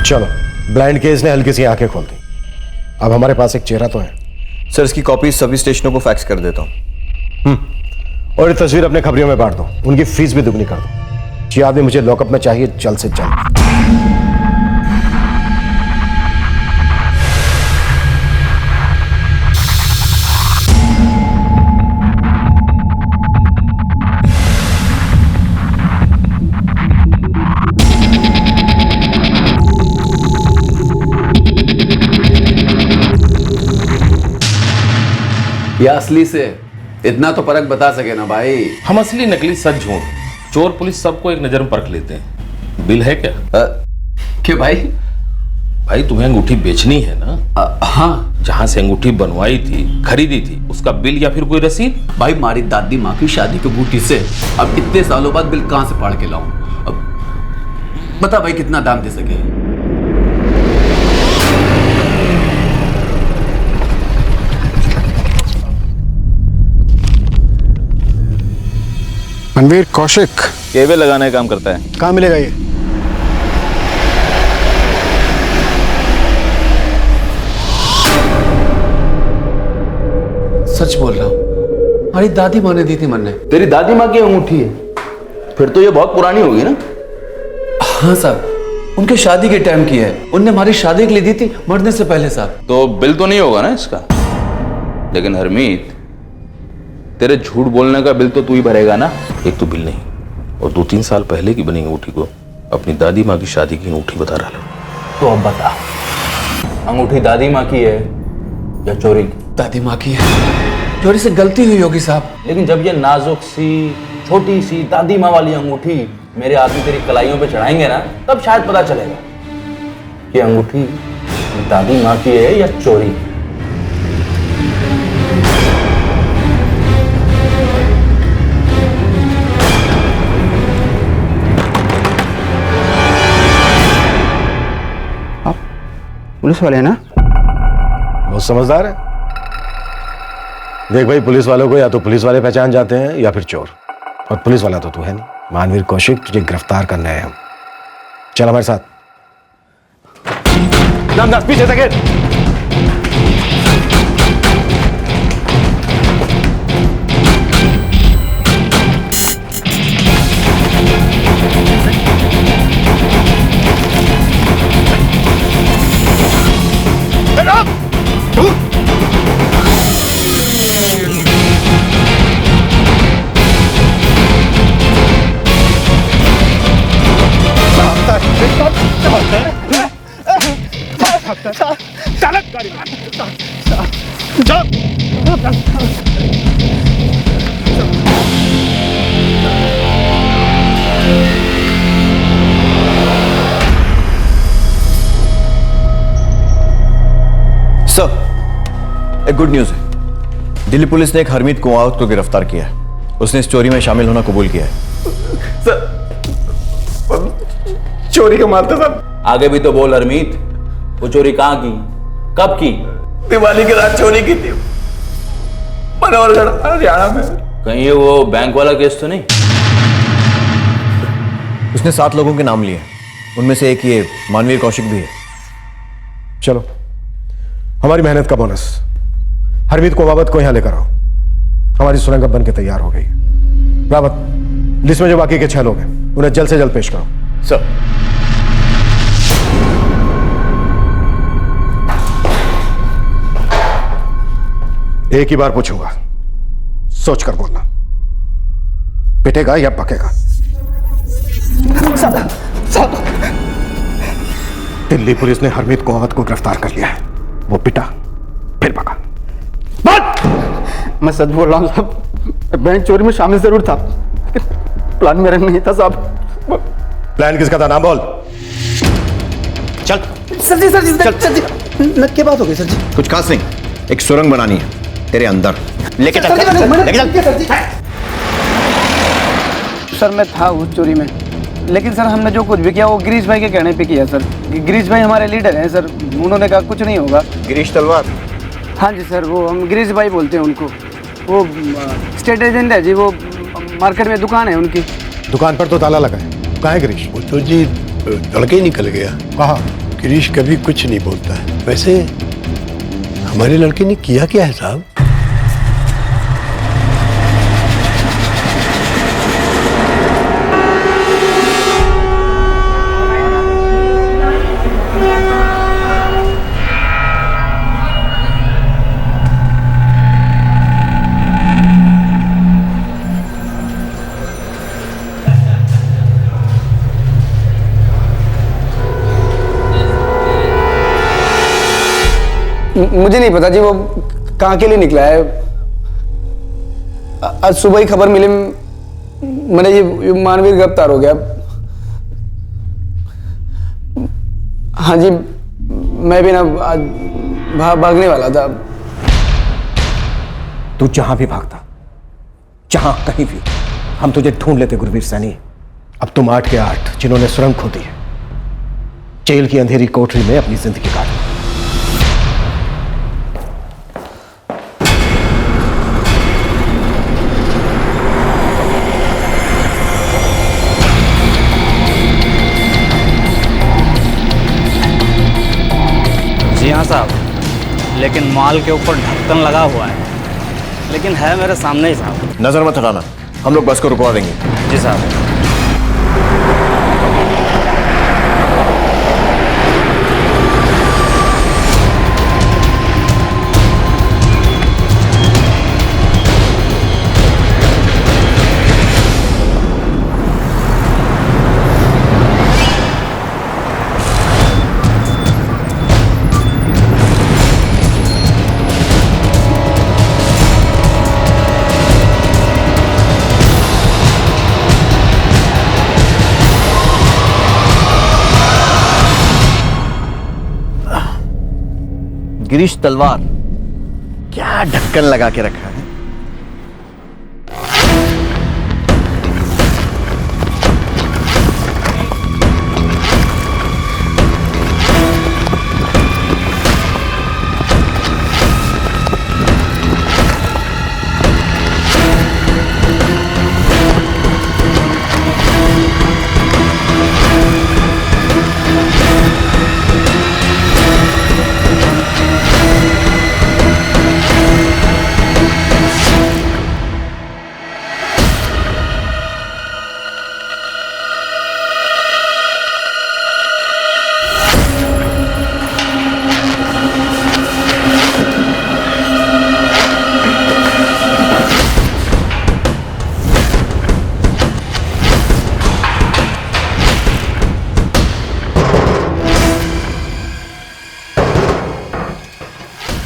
चलो, ब्लाइंड केस ने हल्की सी आंखें खोल दी। अब हमारे पास एक चेहरा तो है। सर, इसकी कॉपी सभी स्टेशनों को फैक्स कर देता हूं। और ये तस्वीर अपने खबरियों में बांट दो, उनकी फीस भी दुगनी कर दो। ये आदमी मुझे लॉकअप में चाहिए जल्द से जल्द। या असली से इतना तो फर्क बता सके ना भाई। हम असली नकली सच झूठ, चोर पुलिस सबको एक नजर में परख लेते हैं। बिल है क्या? क्यों भाई? भाई तुम्हें अंगूठी बेचनी है ना? हाँ। जहां से अंगूठी बनवाई थी, खरीदी थी, उसका बिल या फिर कोई रसीद? भाई हमारी दादी माँ की शादी की अंगूठी से अब इतने सालों बाद बिल कहां से फाड़ के लाऊं? अब बता भाई कितना दाम दे सके? मनवीर कौशिक केबल लगाने का काम करता है। कहाँ मिलेगा ये? सच बोल रहा हूँ, हमारी दादी माँ ने दी थी मन्ने। तेरी दादी माँ की अंगूठी है? फिर तो ये बहुत पुरानी होगी ना? हाँ साहब, उनके शादी के टाइम की है। उनने हमारी शादी के लिए दी थी, मरने से पहले साहब। तो बिल तो नहीं होगा ना इसका? लेकिन हरमीत, तेरे झूठ बोलने का बिल तो तू ही भरेगा ना? एक तो बिल नहीं, और 2-3 साल पहले की बनी अंगूठी को अपनी दादी माँ की शादी की अंगूठी बता रहा है। तो अब बता, अंगूठी दादी माँ की है या चोरी की? दादी माँ की है। चोरी से गलती हुई होगी साहब। लेकिन जब ये नाजुक सी छोटी सी दादी माँ वाली अंगूठी मेरे आदमी तेरी कलाइयों पे चढ़ाएंगे ना, तब शायद पता चलेगा कि अंगूठी दादी माँ की है या चोरी की। पुलिस वाले हैं ना? बहुत समझदार है। देख भाई, पुलिस वालों को या तो पुलिस वाले पहचान जाते हैं या फिर चोर, और पुलिस वाला तो तू है नहीं। मानवीर कौशिक, तुझे गिरफ्तार करना है हम। चल हमारे साथ। रामदास पीछे से एक गुड न्यूज है। दिल्ली पुलिस ने एक हरमीत कुंवावत को गिरफ्तार किया है। उसने इस चोरी में शामिल होना कबूल किया है। चोरी का माल था सब। आगे भी तो बोल हरमीत, वो चोरी कहाँ की, कब की? दिवाली की रात चोरी की थी, मनोहरगढ़ हरियाणा में। कहीं ये वो बैंक वाला केस तो नहीं? उसने 7 लोगों के नाम लिए, उनमें से एक ये मानवीर कौशिक भी है। चलो, हमारी मेहनत का बोनस। हरमीत कुंवावत को यहां लेकर आओ। हमारी सुरंग बन के तैयार हो गई। रावत, लिस्ट में जो बाकी के 6 लोग हैं उन्हें जल्द से जल्द पेश करो। सर। एक ही बार पूछूंगा, सोच कर बोलना, पिटेगा या पकेगा? दिल्ली पुलिस ने हरमीत कुंवावत को गिरफ्तार कर लिया है। वो पिटा फिर पका। मैं सच बोल रहा हूँ साहब, मैं बैंक चोरी में शामिल जरूर था, लेकिन प्लान मेरा नहीं था साहब। प्लान किसका था, नाम बोल। चल सर जी सर जी क्या बात हो गई सर जी? कुछ खास नहीं, एक सुरंग बनानी है तेरे अंदर। लेके चल, लेके चल। सर मैं था उस चोरी में, लेकिन सर हमने जो कुछ भी किया वो गिरीश भाई के कहने पे किया सर। गिरीश भाई हमारे लीडर हैं सर, उन्होंने कहा कुछ नहीं होगा। गिरीश तलवार? हाँ जी सर, वो हम गिरीश भाई बोलते हैं उनको। वो स्टेट एजेंट है जी, वो मार्केट में दुकान है उनकी। दुकान पर तो ताला लगा है, कहाँ है गिरीश? वो तो जी लड़के ही निकल गया। कहाँ? गिरीश कभी कुछ नहीं बोलता है। वैसे हमारे लड़के ने किया क्या है साहब? मुझे नहीं पता जी वो कहाँ के लिए निकला है। आज सुबह ही खबर मिली मैंने, ये मानवीर गिरफ्तार हो गया। हाँ जी, मैं भी ना आज भागने वाला था। तू जहां भी भागता, जहां कहीं भी, हम तुझे ढूंढ लेते गुरवीर सैनी। अब तुम 8 के 8 जिन्होंने सुरंग खोदी है, जेल की अंधेरी कोठरी में अपनी जिंदगी काटी। जी हाँ साहब, लेकिन माल के ऊपर ढक्कन लगा हुआ है, लेकिन है मेरे सामने ही साहब। नजर मत हटाना, हम लोग बस को रुकवा देंगे। जी साहब। गिरीश तलवार, क्या ढक्कन लगा के रखा है?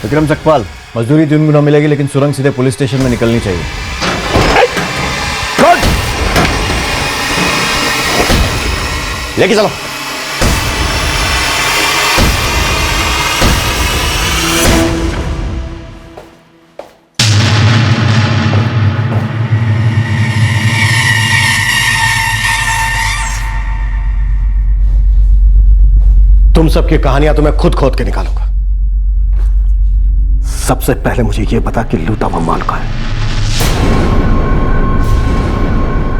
विक्रम सकपाल, मजदूरी 3 गुना मिलेगी, लेकिन सुरंग सीधे पुलिस स्टेशन में निकलनी चाहिए। लेके चलो। तुम सबकी कहानियां तो मैं खुद खोद के निकालूंगा। सबसे पहले मुझे यह पता कि लूटा हुआ माल का है।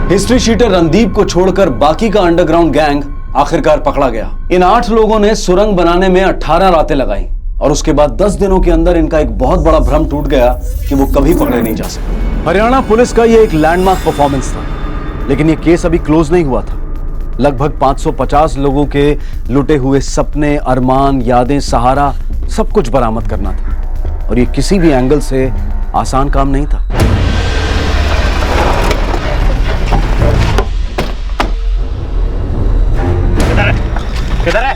हिस्ट्री शीटर रणदीप को छोड़कर बाकी का अंडरग्राउंड गैंग आखिरकार पकड़ा गया। इन 8 लोगों ने सुरंग बनाने में 18 रातें लगाई और उसके बाद 10 दिनों के अंदर इनका एक बहुत बड़ा भ्रम टूट गया कि वो कभी पकड़े नहीं जा सके। हरियाणा पुलिस का ये एक लैंडमार्क परफॉर्मेंस था, लेकिन ये केस अभी क्लोज नहीं हुआ था। लगभग 550 लोगों के लुटे हुए सपने, अरमान, यादें, सहारा सब कुछ बरामद करना था और ये किसी भी एंगल से आसान काम नहीं था। किधर है?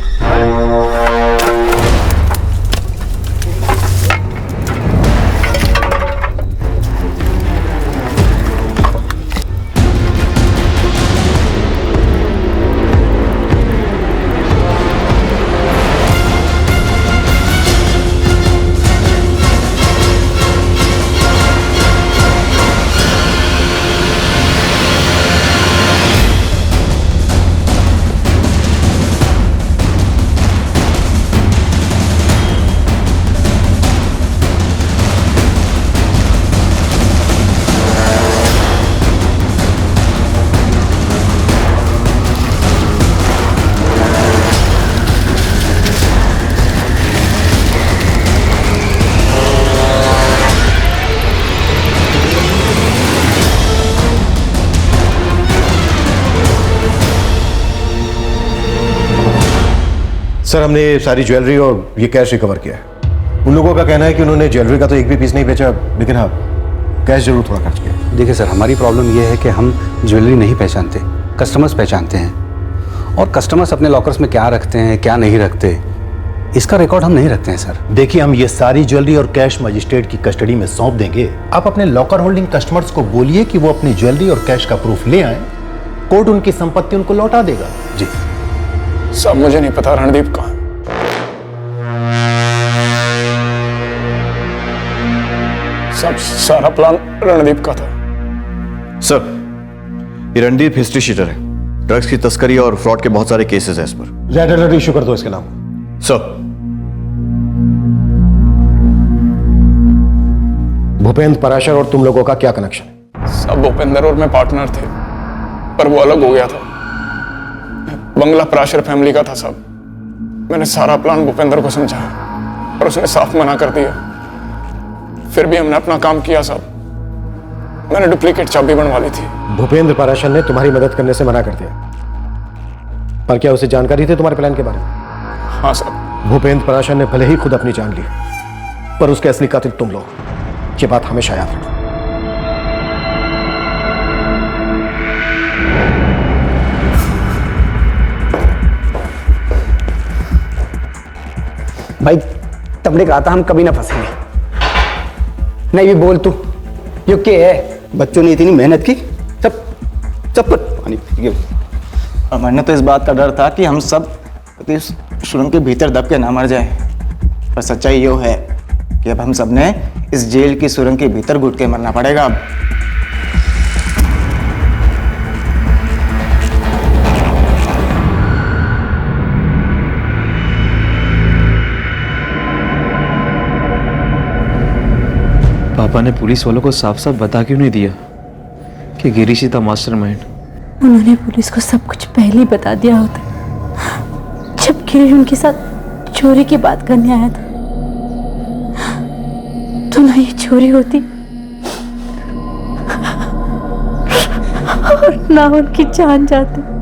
सर हमने ये सारी ज्वेलरी और ये कैश रिकवर किया है। उन लोगों का कहना है कि उन्होंने ज्वेलरी का तो एक भी पीस नहीं बेचा, लेकिन हाँ कैश जरूर थोड़ा खर्च किया। देखिए सर, हमारी प्रॉब्लम ये है कि हम ज्वेलरी नहीं पहचानते, कस्टमर्स पहचानते हैं। और कस्टमर्स अपने लॉकर्स में क्या रखते हैं क्या नहीं रखते, इसका रिकॉर्ड हम नहीं रखते हैं सर। देखिए, हम ये सारी ज्वेलरी और कैश मजिस्ट्रेट की कस्टडी में सौंप देंगे। आप अपने लॉकर होल्डिंग कस्टमर्स को बोलिए कि वो अपनी ज्वेलरी और कैश का प्रूफ ले आए, कोर्ट उनकी संपत्ति उनको लौटा देगा। जी सब मुझे नहीं पता रणदीप कहाँ है। सब सारा प्लान रणदीप का था। सर ये रणदीप हिस्ट्री शीटर है, ड्रग्स की तस्करी और फ्रॉड के बहुत सारे केसेस हैं इस पर। रेड अलर्ट इशू कर दो इसके नाम। सर भूपेंद्र पराशर और तुम लोगों का क्या कनेक्शन है? सब भूपेंद्र और मैं पार्टनर थे, पर वो अलग हो गया था। बंगला पराशर फैमिली का था सब। मैंने सारा प्लान भूपेंद्र को समझाया और उसने साफ मना कर दिया। फिर भी हमने अपना काम किया साहब। मैंने डुप्लीकेट चाबी बनवा ली थी। भूपेंद्र पराशर ने तुम्हारी मदद करने से मना कर दिया, पर क्या उसे जानकारी थी तुम्हारे प्लान के बारे में? हाँ साहब। भूपेंद्र पराशर ने भले ही खुद अपनी जान ली, पर उसके असली कातिल तुम लोग। ये बात हमेशा याद रखना। भाई तुमने कहा था हम कभी ना फंसेंगे। नहीं भी बोल तू, ये क्या है? बच्चों ने इतनी मेहनत की, सब पर पानी पी गए। मैंने तो इस बात का डर था कि हम सब इस सुरंग के भीतर दब के ना मर जाए, पर सच्चाई ये है कि अब हम सब ने इस जेल की सुरंग के भीतर घुट के मरना पड़ेगा। अब पापा ने पुलिस वालों को साफ साफ बता क्यों नहीं दिया कि गिरीश ही था मास्टरमाइंड? उन्होंने पुलिस को सब कुछ पहले ही बता दिया होता जब गिरीश उनके साथ चोरी की बात करने आया था, तो ना ये चोरी होती और ना उनकी जान जाती।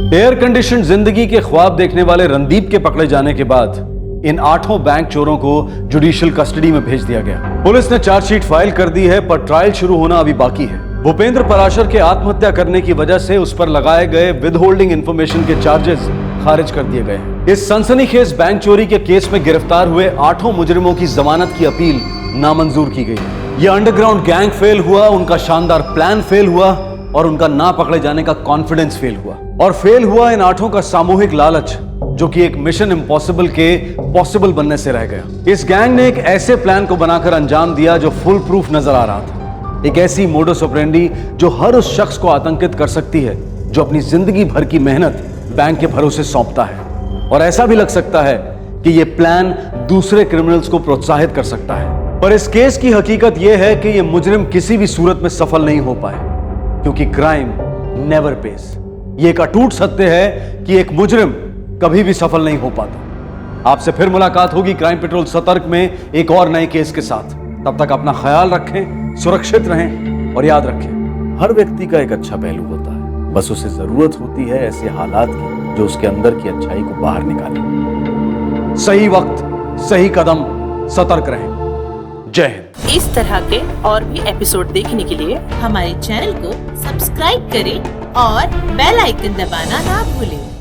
एयर कंडीशन जिंदगी के ख्वाब देखने वाले रणदीप के पकड़े जाने के बाद इन 8 बैंक चोरों को जुडिशियल कस्टडी में भेज दिया गया। पुलिस ने चार्जशीट फाइल कर दी है, पर ट्रायल शुरू होना अभी बाकी है। भूपेंद्र पराशर के आत्महत्या करने की वजह से उस पर लगाए गए विदहोल्डिंग इंफॉर्मेशन के चार्जेस खारिज कर दिए गए हैं। इस सनसनीखेज बैंक चोरी के केस में गिरफ्तार हुए 8 मुजरिमों की जमानत की अपील नामंजूर की गई है। ये अंडरग्राउंड गैंग फेल हुआ, उनका शानदार प्लान फेल हुआ और उनका ना पकड़े जाने का कॉन्फिडेंस फेल हुआ। और फेल हुआ इन 8 का सामूहिक लालच, जो कि एक मिशन इम्पॉसिबल के पॉसिबल बनने से रह गया। इस गैंग ने एक ऐसे प्लान को बनाकर अंजाम दिया जो फुल प्रूफ नजर आ रहा था। एक ऐसी मोडस ऑपरेंडी जो हर उस शख्स को आतंकित कर सकती है जो अपनी जिंदगी भर की मेहनत बैंक के भरोसे सौंपता है। और ऐसा भी लग सकता है कि यह प्लान दूसरे क्रिमिनल्स को प्रोत्साहित कर सकता है। पर इस केस की हकीकत यह है कि यह मुजरिम किसी भी सूरत में सफल नहीं हो पाए, क्योंकि क्राइम नेवर पेस। यह एक अटूट सत्य है कि एक मुजरिम कभी भी सफल नहीं हो पाता। आपसे फिर मुलाकात होगी क्राइम पेट्रोल सतर्क में एक और नए केस के साथ। तब तक अपना ख्याल रखें, सुरक्षित रहें और याद रखें, हर व्यक्ति का एक अच्छा पहलू होता है, बस उसे जरूरत होती है ऐसे हालात की जो उसके अंदर की अच्छाई को बाहर निकाले। सही वक्त, सही कदम, सतर्क रहें। जय हिंद। इस तरह के और भी एपिसोड देखने के लिए हमारे चैनल को सब्सक्राइब करें और बेल आइकन दबाना ना भूलें।